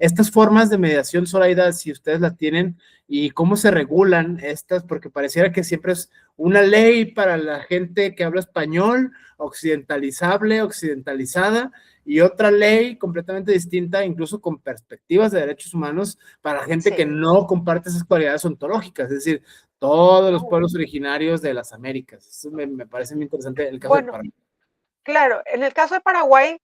estas formas de mediación, Zoraida, si ustedes las tienen, y cómo se regulan estas, porque pareciera que siempre es una ley para la gente que habla español, occidentalizable, occidentalizada, y otra ley completamente distinta, incluso con perspectivas de derechos humanos, para la gente que Sí. no comparte esas cualidades ontológicas, es decir, todos los Oh, pueblos originarios de las Américas. Eso me parece muy interesante el caso de bueno, Paraguay. claro, en el caso de Paraguay,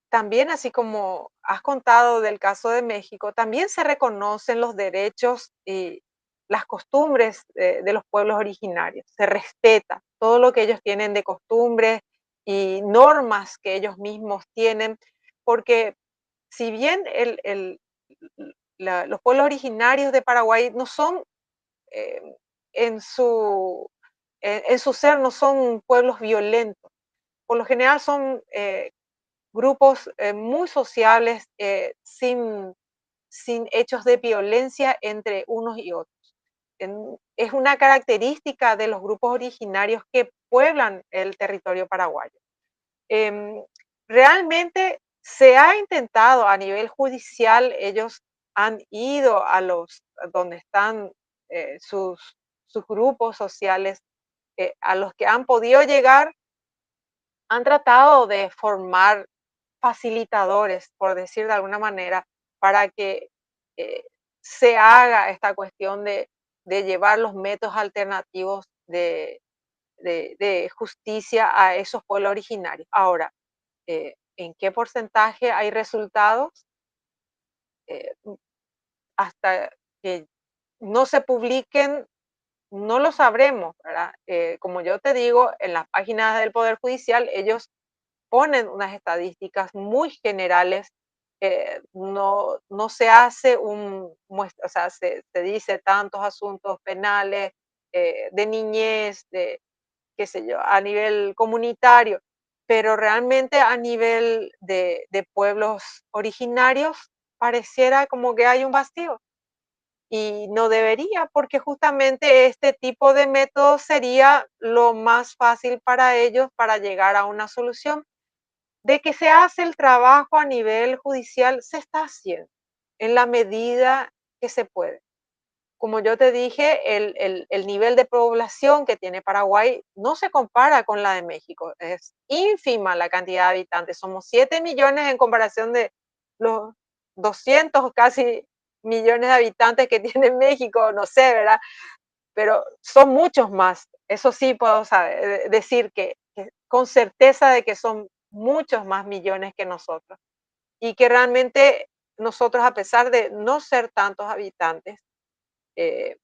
también, así como has contado del caso de México, también se reconocen los derechos y las costumbres de los pueblos originarios. Se respeta todo lo que ellos tienen de costumbres y normas que ellos mismos tienen, porque si bien los pueblos originarios de Paraguay no son, eh, en su, en su ser, no son pueblos violentos. Por lo general son grupos muy sociables, sin hechos de violencia entre unos y otros. Es una característica de los grupos originarios que pueblan el territorio paraguayo. Em, Realmente se ha intentado a nivel judicial, ellos han ido a los donde están sus grupos sociales, a los que han podido llegar, han tratado de formar facilitadores, por decir de alguna manera, para que eh, se haga esta cuestión de llevar los métodos alternativos de justicia a esos pueblos originarios. Ahora, ¿en qué porcentaje hay resultados? Eh, Hasta que no se publiquen, no lo sabremos, ¿verdad? Como yo te digo, en las páginas del Poder Judicial, ellos ponen unas estadísticas muy generales. No se hace o sea, se dice tantos asuntos penales, de niñez, de qué sé yo, a nivel comunitario, pero realmente a nivel de pueblos originarios pareciera como que hay un vacío. Y no debería, porque justamente este tipo de método sería lo más fácil para ellos para llegar a una solución. De que se hace el trabajo a nivel judicial, se está haciendo en la medida que se puede. Como yo te dije, el nivel de población que tiene Paraguay no se compara con la de México. Es ínfima la cantidad de habitantes. Somos 7 millones en comparación de los 200 casi millones de habitantes que tiene México, no sé, ¿verdad? Pero son muchos más. Eso sí puedo decir que con certeza de que son muchos más millones que nosotros. Y que realmente nosotros, a pesar de no ser tantos habitantes, eh,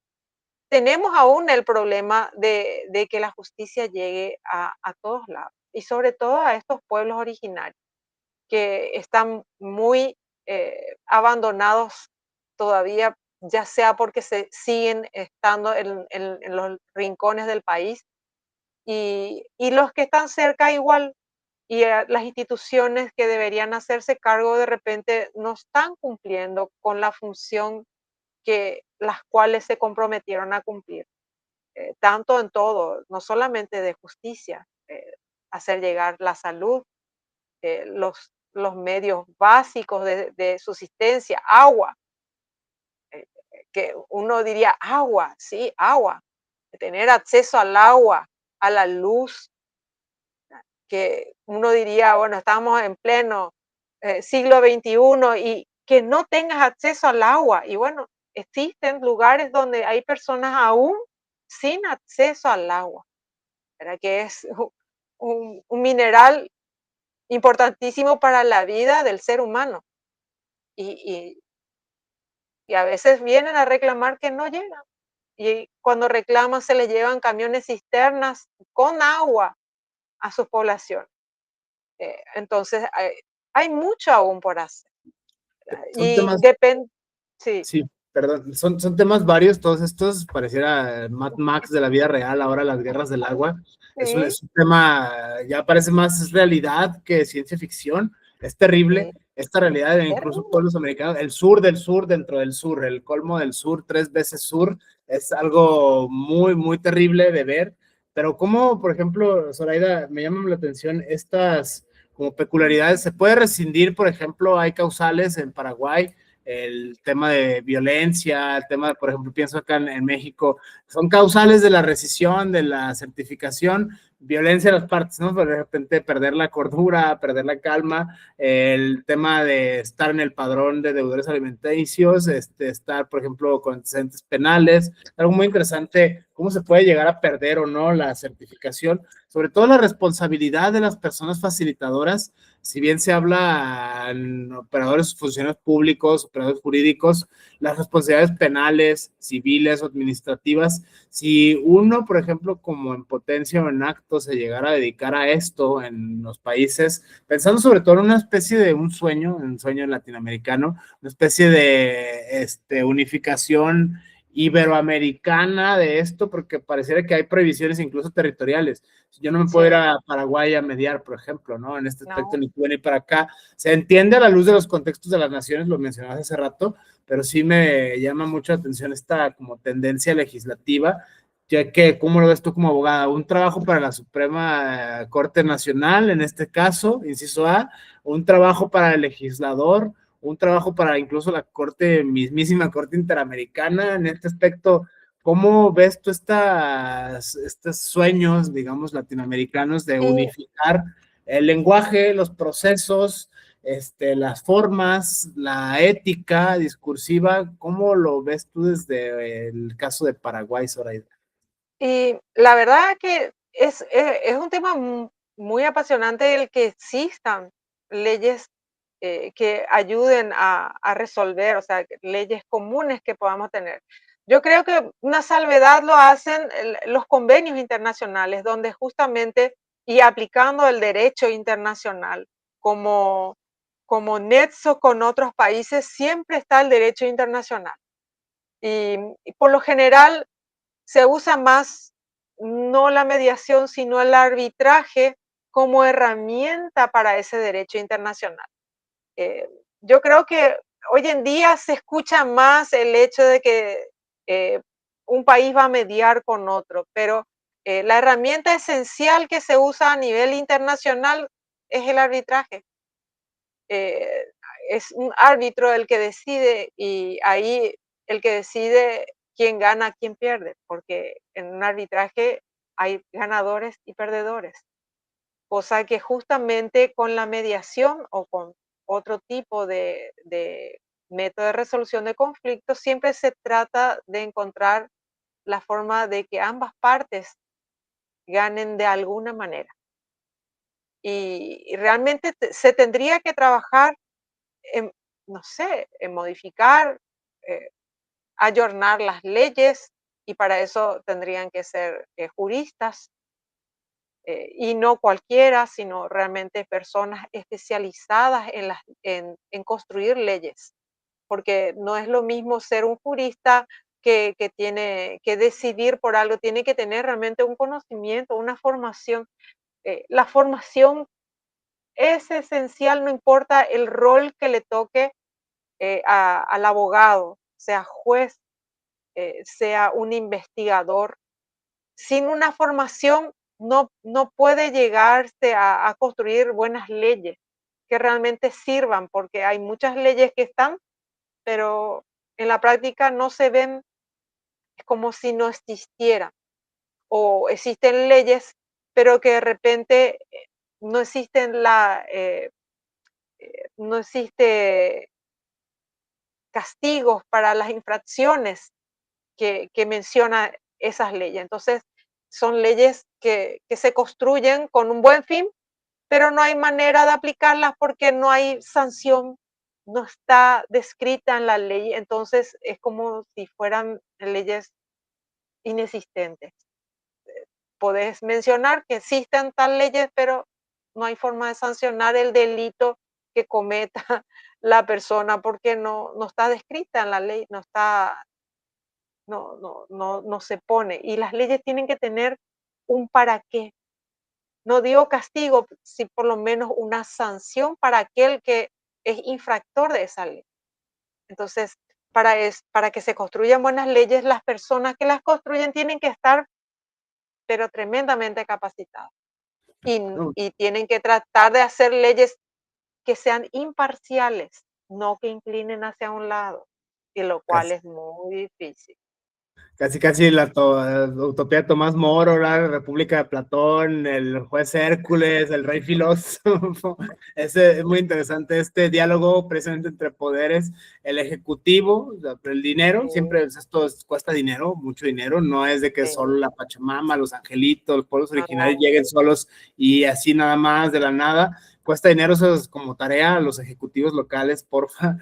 tenemos aún el problema de que la justicia llegue a todos lados y sobre todo a estos pueblos originarios que están muy abandonados todavía, ya sea porque se siguen estando en los rincones del país y los que están cerca igual, y las instituciones que deberían hacerse cargo de repente no están cumpliendo con la función que las cuales se comprometieron a cumplir, tanto en todo, no solamente de justicia, hacer llegar la salud, los medios básicos de subsistencia, agua, que uno diría agua, sí, agua, tener acceso al agua, a la luz, que uno diría, bueno, estamos en pleno siglo XXI y que no tengas acceso al agua. Y bueno, existen lugares donde hay personas aún sin acceso al agua, ¿verdad? Que es un mineral importantísimo para la vida del ser humano. Y, y a veces vienen a reclamar que no llegan. Y cuando reclaman se les llevan camiones cisternas con agua a su población. Entonces, hay mucho aún por hacer. Son Y temas, depende, sí, sí, perdón, son temas varios, todos estos, pareciera Mad Max de la vida real, ahora las guerras del agua. sí, Es un tema, ya parece más realidad que ciencia ficción. Es terrible sí, esta realidad, incluso terrible. pueblos americanos, el sur del sur, dentro del sur, el colmo del sur, 3 veces sur, es algo muy, muy terrible de ver. Pero como, por ejemplo, Zoraida, me llaman la atención estas como peculiaridades. Se puede rescindir, por ejemplo, hay causales en Paraguay el tema de violencia, el tema de, por ejemplo, pienso acá en México, son causales de la rescisión, de la certificación, violencia de las partes, ¿no? De repente perder la cordura, perder la calma, el tema de estar en el padrón de deudores alimenticios, estar, por ejemplo, con antecedentes penales, algo muy interesante, cómo se puede llegar a perder o no la certificación, sobre todo la responsabilidad de las personas facilitadoras, si bien se habla en operadores, funcionarios públicos, operadores jurídicos, las responsabilidades penales, civiles o administrativas, si uno, por ejemplo, como en potencia o en acto, se llegara a dedicar a esto en los países, pensando sobre todo en una especie de un sueño latinoamericano, una especie de unificación iberoamericana de esto, porque pareciera que hay prohibiciones incluso territoriales. Yo no me puedo ir Sí, a Paraguay a mediar, por ejemplo, ¿no? En este aspecto no. ni tú ni para acá. Se entiende a la luz de los contextos de las naciones, lo mencionabas hace rato, pero sí me llama mucho la atención esta como tendencia legislativa, ya que, ¿cómo lo ves tú como abogada? Un trabajo para la Suprema Corte Nacional, en este caso, inciso A, un trabajo para el legislador, un trabajo para incluso la Corte, mismísima Corte Interamericana, en este aspecto. ¿Cómo ves tú estos sueños, digamos, latinoamericanos de Y, unificar el lenguaje, los procesos, las formas, la ética discursiva? ¿Cómo lo ves tú desde el caso de Paraguay, Zoraida? y la verdad que es un tema muy apasionante el que existan leyes que ayuden a resolver, o sea, leyes comunes que podamos tener. Yo creo que una salvedad lo hacen los convenios internacionales, donde justamente, y aplicando el derecho internacional como, como nexo con otros países, siempre está el derecho internacional. Y por lo general se usa más no la mediación, sino el arbitraje como herramienta para ese derecho internacional. Eh, yo creo que hoy en día se escucha más el hecho de que eh, un país va a mediar con otro, pero la herramienta esencial que se usa a nivel internacional es el arbitraje. Eh, es un árbitro el que decide y ahí el que decide quién gana, quién pierde, porque en un arbitraje hay ganadores y perdedores, cosa que justamente con la mediación o con otro tipo de método de resolución de conflictos, siempre se trata de encontrar la forma de que ambas partes ganen de alguna manera. Y realmente se tendría que trabajar en, no sé, en modificar, eh, ayornar las leyes, y para eso tendrían que ser juristas, y no cualquiera, sino realmente personas especializadas en construir leyes, porque no es lo mismo ser un jurista que tiene que decidir por algo, tiene que tener realmente un conocimiento, una formación. La formación es esencial, no importa el rol que le toque al abogado, sea juez, sea un investigador. Sin una formación no puede llegarse a construir buenas leyes que realmente sirvan, porque hay muchas leyes que están, pero en la práctica no se ven, es como si no existieran. O existen leyes, pero que de repente no existen no existe castigos para las infracciones que menciona esas leyes. Entonces, son leyes que se construyen con un buen fin, pero no hay manera de aplicarlas porque no hay sanción, no está descrita en la ley. Entonces, es como si fueran leyes inexistentes. Podés mencionar que existen tal leyes, pero no hay forma de sancionar el delito que cometa la persona porque no está descrita en la ley, no está, no se pone. Y las leyes tienen que tener un para qué. No digo castigo, si por lo menos una sanción para aquel que es infractor de esa ley. Entonces, para que se construyan buenas leyes, las personas que las construyen tienen que estar, pero tremendamente capacitadas. Y, No, y tienen que tratar de hacer leyes que sean imparciales, no que inclinen hacia un lado, y lo cual Casi, es muy difícil. casi utopía de Tomás Moro, la República de Platón, el juez Hércules, el rey filósofo. Es muy interesante este diálogo precisamente entre poderes, el ejecutivo, o sea, el dinero, Sí, siempre cuesta dinero, mucho dinero, no es de que sí, solo la Pachamama, los angelitos, los pueblos originarios no, lleguen solos y así nada más de la nada. Cuesta dinero, eso es como tarea a los ejecutivos locales, porfa,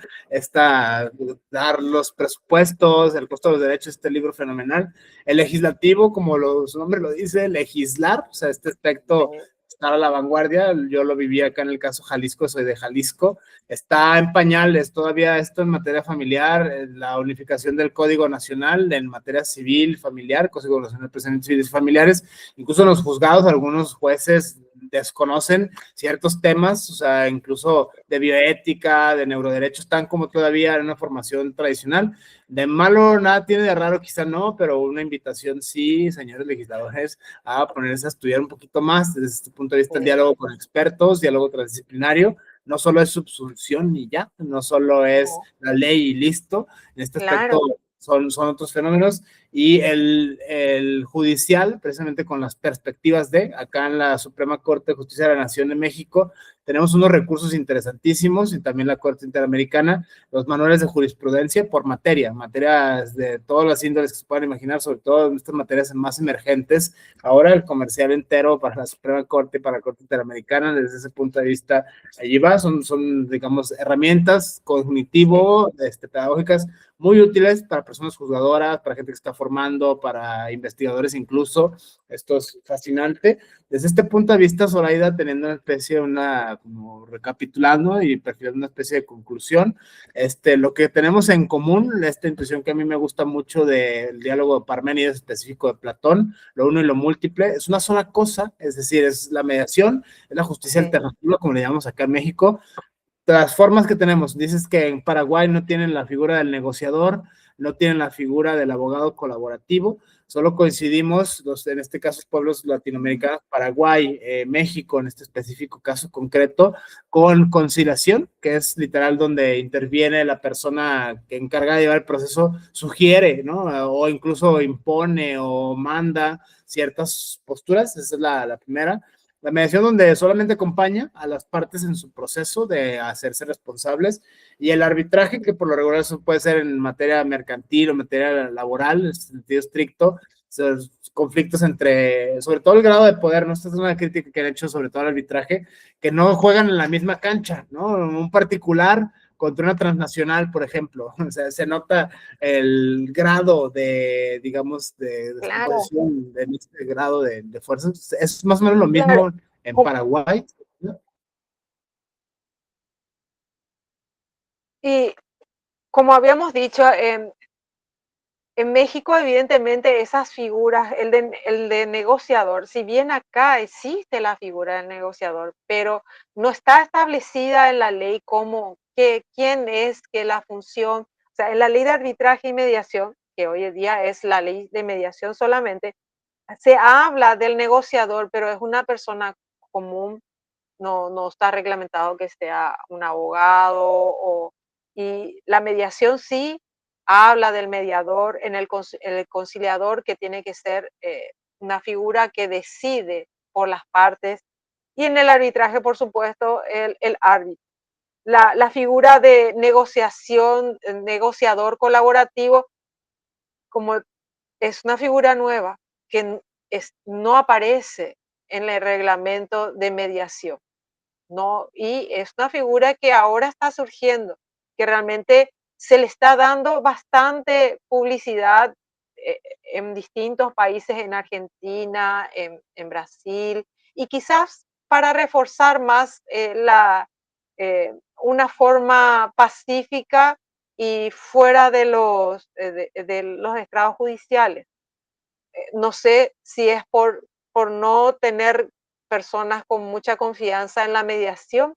dar los presupuestos, el costo de los derechos, este libro fenomenal. El legislativo, como su nombre lo dice, legislar, o sea, este aspecto, sí, estar a la vanguardia, yo lo viví acá en el caso Jalisco, soy de Jalisco, está en pañales todavía esto en materia familiar, la unificación del Código Nacional en materia civil, familiar, Código Nacional de Procedimientos Civiles y Familiares, incluso en los juzgados algunos jueces desconocen ciertos temas, o sea, incluso de bioética, de neuroderecho, están como todavía en una formación tradicional. De malo nada tiene de raro, quizá no, pero una invitación sí, señores legisladores, a ponerse a estudiar un poquito más desde este punto de vista el sí, diálogo con expertos, diálogo transdisciplinario, no solo es subsunción y ya, no solo es no, la ley y listo, en este aspecto claro, son otros fenómenos, y el judicial, precisamente con las perspectivas de, acá en la Suprema Corte de Justicia de la Nación de México, tenemos unos recursos interesantísimos y también la Corte Interamericana, los manuales de jurisprudencia por materia, materias de todas las índoles que se puedan imaginar, sobre todo en estas materias más emergentes. Ahora el comercial entero para la Suprema Corte y para la Corte Interamericana, desde ese punto de vista, allí va, son digamos, herramientas sí, cognitivo, pedagógicas, muy útiles para personas juzgadoras, para gente que está formando, para investigadores incluso. Esto es fascinante. Desde este punto de vista, Zoraida, teniendo una especie de como recapitulando y perfilando una especie de conclusión, lo que tenemos en común, esta intuición que a mí me gusta mucho del diálogo de Parménides específico de Platón, lo uno y lo múltiple, es una sola cosa, es decir, es la mediación, es la justicia sí, alternativa, como le llamamos acá en México, las formas que tenemos. Dices que en Paraguay no tienen la figura del negociador, no tienen la figura del abogado colaborativo, solo coincidimos, en este caso, pueblos latinoamericanos, Paraguay, México, en este específico caso concreto, con conciliación, que es literal donde interviene la persona que encarga de llevar el proceso, sugiere, ¿no? O incluso impone o manda ciertas posturas, esa es la primera. La mediación donde solamente acompaña a las partes en su proceso de hacerse responsables, y el arbitraje, que por lo regular eso puede ser en materia mercantil o materia laboral, en sentido estricto, conflictos entre, sobre todo el grado de poder, ¿no? Esta es una crítica que han hecho sobre todo al arbitraje, que no juegan en la misma cancha, ¿no? Un particular contra una transnacional, por ejemplo. O sea, se nota el grado de, digamos, de claro, descomposición en este grado de fuerzas. Es más o menos lo claro. mismo en Como- Paraguay, ¿no? Y como habíamos dicho, en México, evidentemente, esas figuras, el de negociador, si bien acá existe la figura del negociador, pero no está establecida en la ley como quién es, que la función, o sea, en la ley de arbitraje y mediación, que hoy en día es la ley de mediación solamente, se habla del negociador, pero es una persona común, no está reglamentado que sea un abogado y la mediación sí habla del mediador, el conciliador que tiene que ser una figura que decide por las partes y en el arbitraje, por supuesto, el árbitro. La figura de negociación, negociador colaborativo, como es una figura nueva que no aparece en el reglamento de mediación. ¿No? Y es una figura que ahora está surgiendo, que realmente se le está dando bastante publicidad en distintos países, en Argentina, en Brasil, y quizás para reforzar más una forma pacífica y fuera de los estrados judiciales. No sé si es por no tener personas con mucha confianza en la mediación,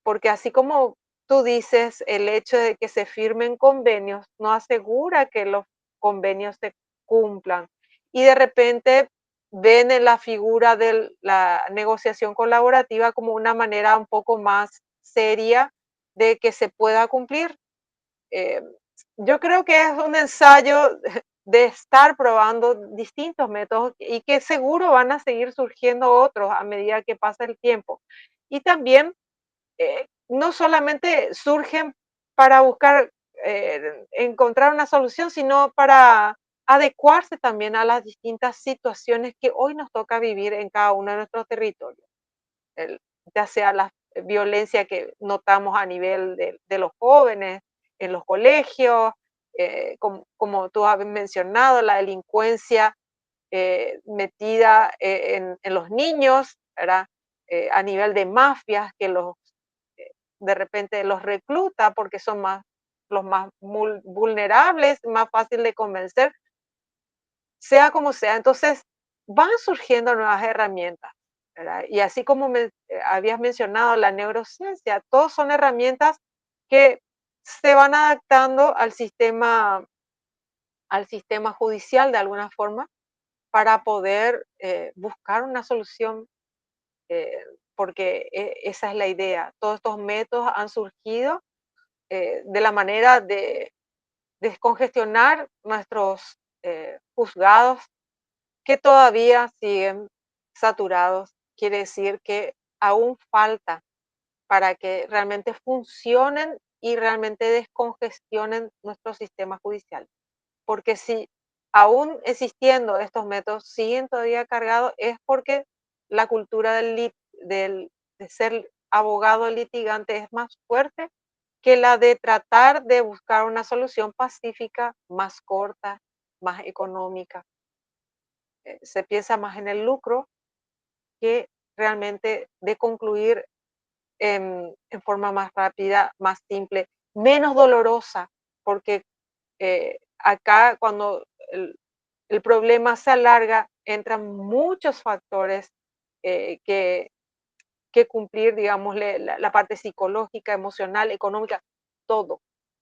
porque así como tú dices, el hecho de que se firmen convenios no asegura que los convenios se cumplan. Y de repente ven en la figura de la negociación colaborativa como una manera un poco más seria de que se pueda cumplir. Eh, yo creo que es un ensayo de estar probando distintos métodos y que seguro van a seguir surgiendo otros a medida que pasa el tiempo. Y también no solamente surgen para buscar encontrar una solución, sino para adecuarse también a las distintas situaciones que hoy nos toca vivir en cada uno de nuestros territorios. El- ya sea la violencia que notamos a nivel de los jóvenes, en los colegios, como tú has mencionado, la delincuencia metida en los niños, ¿verdad? A nivel de mafias que de repente los recluta porque son los más vulnerables, más fácil de convencer, sea como sea. Entonces, van surgiendo nuevas herramientas, ¿verdad? Y así como habías mencionado la neurociencia, todos son herramientas que se van adaptando al sistema judicial de alguna forma para poder buscar una solución, eh, porque esa es la idea. Todos estos métodos han surgido de la manera de descongestionar nuestros juzgados que todavía siguen saturados. Quiere decir que aún falta para que realmente funcionen y realmente descongestionen nuestro sistema judicial. Porque si aún existiendo estos métodos siguen todavía cargados, es porque la cultura de ser abogado litigante es más fuerte que la de tratar de buscar una solución pacífica más corta, más económica. Se piensa más en el lucro que realmente de concluir en forma más rápida, más simple, menos dolorosa, porque acá cuando el problema se alarga, entran muchos factores que cumplir, digámosle, la parte psicológica, emocional, económica, todo.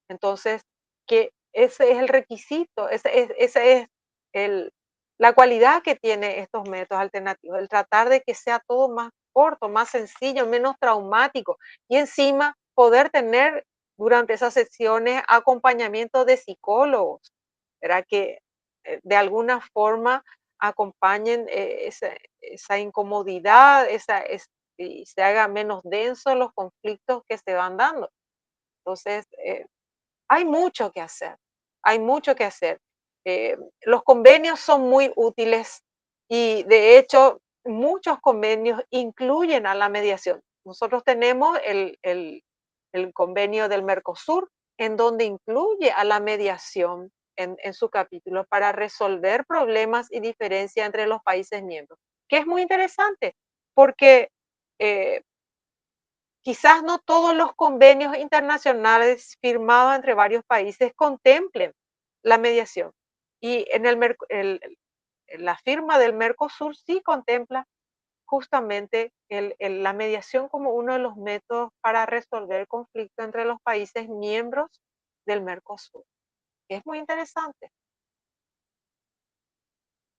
Entonces, que ese es el requisito, ese es el, la cualidad que tiene estos métodos alternativos, el tratar de que sea todo más corto, más sencillo, menos traumático y encima poder tener durante esas sesiones acompañamiento de psicólogos, ¿verdad? Que de alguna forma acompañen esa incomodidad, y se haga menos denso los conflictos que se van dando. Entonces, hay mucho que hacer, hay mucho que hacer. Los convenios son muy útiles y de hecho muchos convenios incluyen a la mediación. Nosotros tenemos el convenio del Mercosur en donde incluye a la mediación en su capítulo para resolver problemas y diferencias entre los países miembros, que es muy interesante porque eh, quizás no todos los convenios internacionales firmados entre varios países contemplen la mediación. Y la firma del Mercosur sí contempla justamente la mediación como uno de los métodos para resolver el conflicto entre los países miembros del Mercosur. Es muy interesante.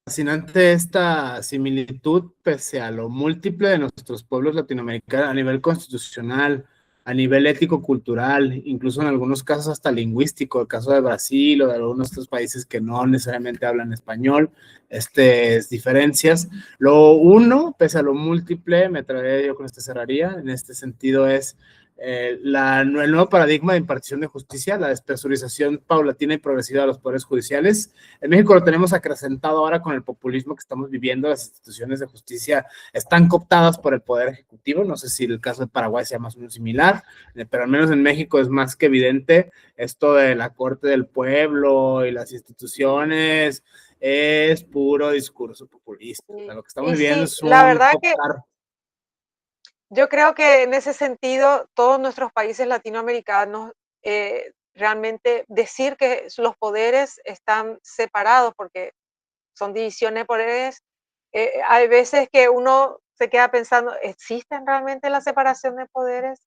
Fascinante esta similitud, pese a lo múltiple de nuestros pueblos latinoamericanos a nivel constitucional, a nivel ético-cultural, incluso en algunos casos hasta lingüístico, el caso de Brasil o de algunos de estos países que no necesariamente hablan español, diferencias. Lo uno, pese a lo múltiple, me atrevería yo con este cerraría, en este sentido es el nuevo paradigma de impartición de justicia, la despresurización paulatina y progresiva de los poderes judiciales. En México lo tenemos acrecentado ahora con el populismo que estamos viviendo. Las instituciones de justicia están cooptadas por el Poder Ejecutivo. No sé si el caso de Paraguay sea más o menos similar, pero al menos en México es más que evidente esto de la Corte del Pueblo y las instituciones. Es puro discurso populista. O sea, lo que estamos Y viviendo sí, es la un verdad que cooptar. yo creo que en ese sentido todos nuestros países latinoamericanos realmente decir que los poderes están separados porque son divisiones de poderes, hay veces que uno se queda pensando, ¿existen realmente la separación de poderes?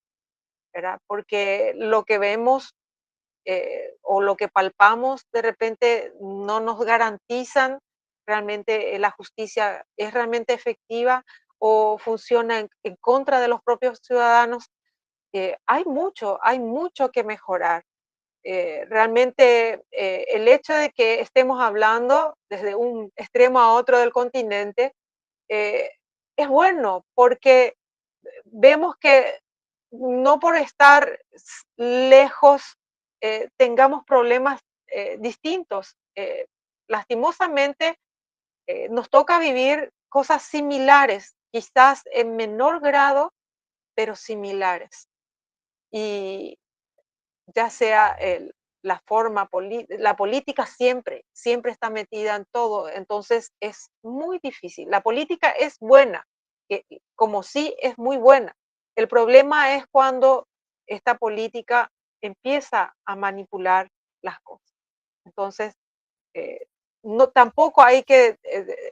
¿Verdad? Porque lo que vemos o lo que palpamos de repente no nos garantizan realmente la justicia es realmente efectiva o funciona en contra de los propios ciudadanos. hay mucho que mejorar. Realmente el hecho de que estemos hablando desde un extremo a otro del continente eh, es bueno porque vemos que no por estar lejos tengamos problemas distintos. Lastimosamente nos toca vivir cosas similares, quizás en menor grado, pero similares. Y ya sea la forma, la política siempre, siempre está metida en todo, entonces es muy difícil. La política es buena, como sí es muy buena. El problema es cuando esta política empieza a manipular las cosas. Entonces, eh, no, tampoco hay que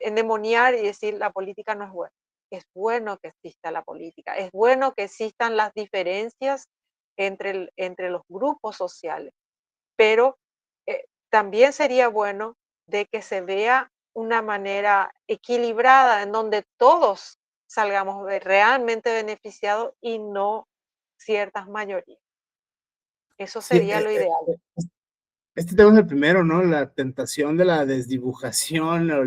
endemoniar y decir la política no es buena. Es bueno que exista la política, es bueno que existan las diferencias entre los grupos sociales, pero también sería bueno de que se vea una manera equilibrada en donde todos salgamos realmente beneficiados y no ciertas mayorías. Eso Sí, sería lo ideal. este tema es el primero, ¿no? La tentación de la desdibujación, o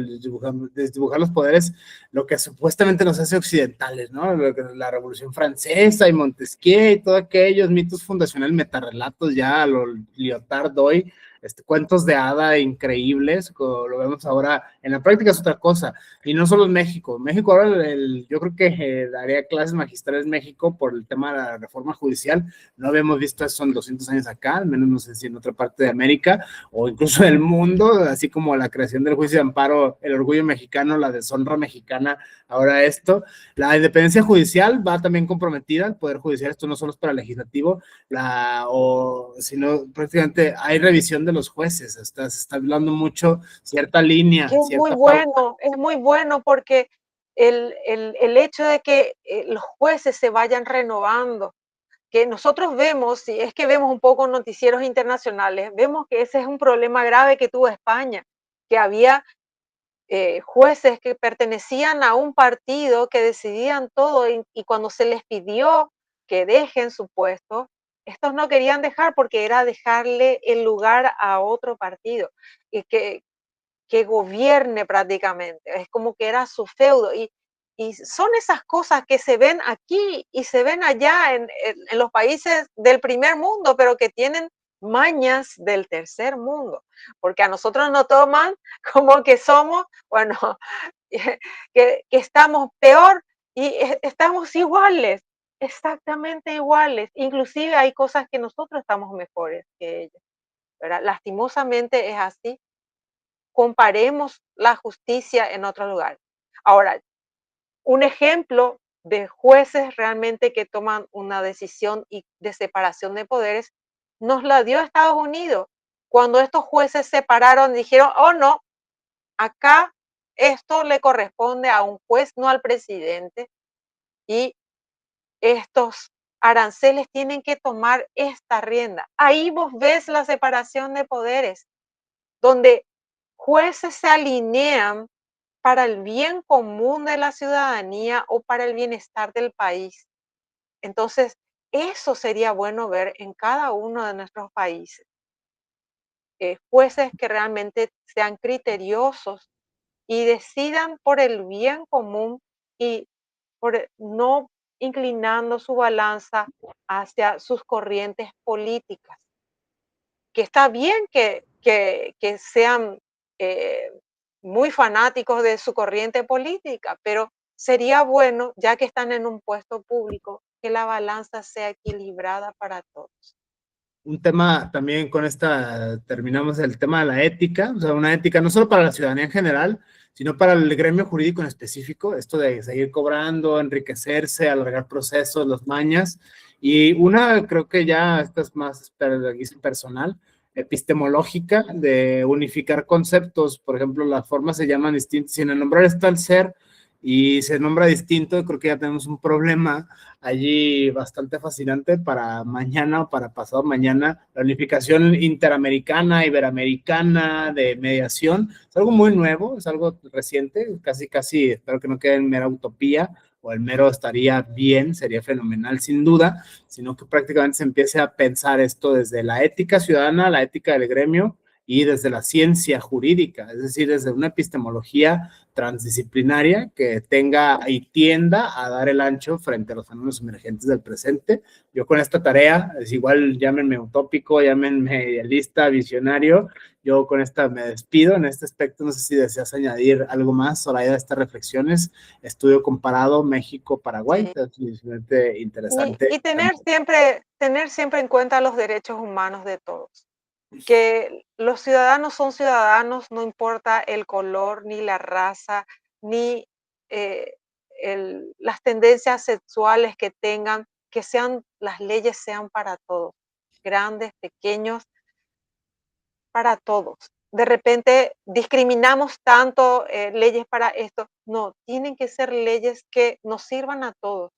desdibujar los poderes, lo que supuestamente nos hace occidentales, ¿no? La Revolución Francesa y Montesquieu y todos aquellos mitos fundacionales, metarrelatos ya, a lo Lyotard hoy, cuentos de hada increíbles, como lo vemos ahora, en la práctica es otra cosa, y no solo en México. México ahora, yo creo que daría clases magistrales en México por el tema de la reforma judicial. No habíamos visto eso en 200 años acá, al menos no sé si en otra parte de América o incluso del mundo, así como la creación del juicio de amparo, el orgullo mexicano, la deshonra mexicana, ahora esto. La independencia judicial va también comprometida, el Poder Judicial, esto no solo es para el legislativo, sino prácticamente hay revisión de los jueces, se está hablando mucho cierta línea, Que cierta pauta. es muy bueno porque el hecho de que los jueces se vayan renovando, que nosotros vemos, si es que vemos un poco noticieros internacionales, vemos que ese es un problema grave que tuvo España, que había jueces que pertenecían a un partido que decidían todo y cuando se les pidió que dejen su puesto, estos no querían dejar porque era dejarle el lugar a otro partido y que gobierne prácticamente, es como que era su feudo y son esas cosas que se ven aquí y se ven allá en los países del primer mundo, pero que tienen mañas del tercer mundo, porque a nosotros nos toman como que somos, bueno, que estamos peor y estamos iguales, exactamente iguales, inclusive hay cosas que nosotros estamos mejores que ellos, ¿verdad? Lastimosamente es así. Comparemos la justicia en otro lugar. Ahora, un ejemplo de jueces realmente que toman una decisión de separación de poderes nos la dio Estados Unidos. Cuando estos jueces se separaron, dijeron, oh no, acá esto le corresponde a un juez, no al presidente, y estos aranceles tienen que tomar esta rienda. Ahí vos ves la separación de poderes, donde jueces se alinean para el bien común de la ciudadanía o para el bienestar del país. Entonces, eso sería bueno ver en cada uno de nuestros países. Jueces que realmente sean criteriosos y decidan por el bien común y por no inclinando su balanza hacia sus corrientes políticas. Que está bien que sean eh, muy fanáticos de su corriente política, pero sería bueno, ya que están en un puesto público, que la balanza sea equilibrada para todos. Un tema también con terminamos el tema de la ética, o sea, una ética no solo para la ciudadanía en general, sino para el gremio jurídico en específico, esto de seguir cobrando, enriquecerse, alargar procesos, los mañas, y una creo que ya esta es más personal, epistemológica, de unificar conceptos, por ejemplo, las formas se llaman distintas, si en el nombrar está el ser y se nombra distinto, creo que ya tenemos un problema allí bastante fascinante para mañana o para pasado mañana, la unificación interamericana, iberoamericana de mediación, es algo muy nuevo, es algo reciente, casi, espero que no quede en mera utopía o el mero estaría bien, sería fenomenal sin duda, sino que prácticamente se empiece a pensar esto desde la ética ciudadana, la ética del gremio y desde la ciencia jurídica, es decir, desde una epistemología transdisciplinaria que tenga y tienda a dar el ancho frente a los fenómenos emergentes del presente. Yo con esta tarea, es igual, llámenme utópico, llámenme idealista, visionario, yo con esta me despido en este aspecto. No sé si deseas añadir algo más, Zoraida, de estas reflexiones. Estudio comparado México-Paraguay, Sí. es interesante. Y tener siempre en cuenta los derechos humanos de todos. Que los ciudadanos son ciudadanos, no importa el color, ni la raza, ni eh, las tendencias sexuales que tengan, que las leyes sean para todos, grandes, pequeños, para todos. De repente discriminamos tanto leyes para esto. No, tienen que ser leyes que nos sirvan a todos,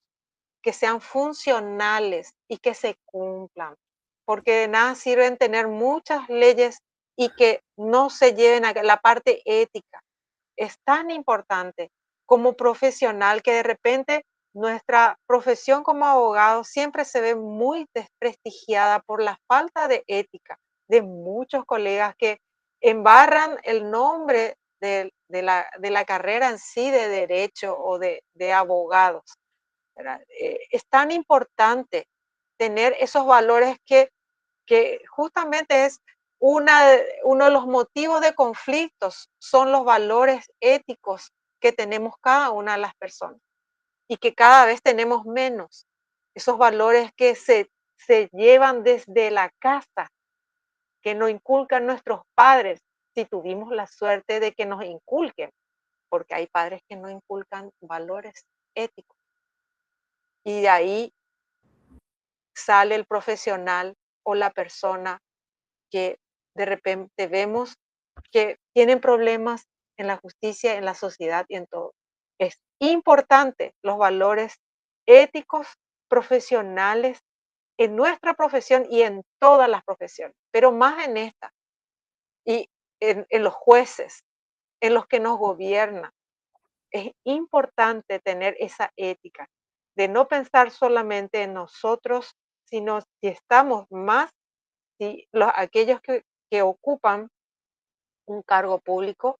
que sean funcionales y que se cumplan, porque de nada sirven tener muchas leyes y que no se lleven a la parte ética. Es tan importante como profesional que de repente nuestra profesión como abogado siempre se ve muy desprestigiada por la falta de ética de muchos colegas que embarran el nombre de la carrera en sí de derecho o de abogados. Es tan importante tener esos valores que justamente es uno de los motivos de conflictos, son los valores éticos que tenemos cada una de las personas y que cada vez tenemos menos. Esos valores que se llevan desde la casa, que nos inculcan nuestros padres, si tuvimos la suerte de que nos inculquen, porque hay padres que no inculcan valores éticos. Y de ahí sale el profesional o la persona que de repente vemos que tienen problemas en la justicia, en la sociedad y en todo. Es importante los valores éticos, profesionales, en nuestra profesión y en todas las profesiones, pero más en esta, y en los jueces, en los que nos gobiernan. Es importante tener esa ética de no pensar solamente en nosotros, sino si estamos más, si aquellos que ocupan un cargo público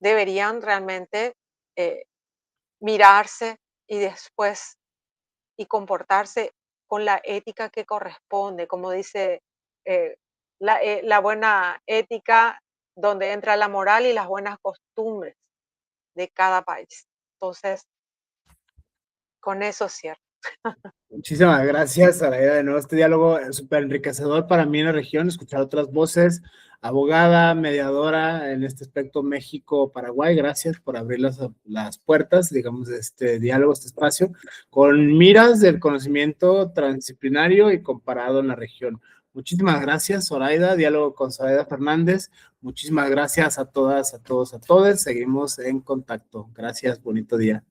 deberían realmente eh, mirarse y después y comportarse con la ética que corresponde, como dice la buena ética, donde entra la moral y las buenas costumbres de cada país. Entonces, con eso cierro. Muchísimas gracias a la idea de nuevo. Este diálogo es súper enriquecedor para mí en la región, escuchar otras voces, abogada, mediadora en este aspecto México-Paraguay. Gracias por abrir las puertas, digamos, de este diálogo, este espacio, con miras del conocimiento transdisciplinario y comparado en la región. Muchísimas gracias, Zoraida. Diálogo con Zoraida Fernández. Muchísimas gracias a todas, a todos, a todos. Seguimos en contacto. Gracias, bonito día.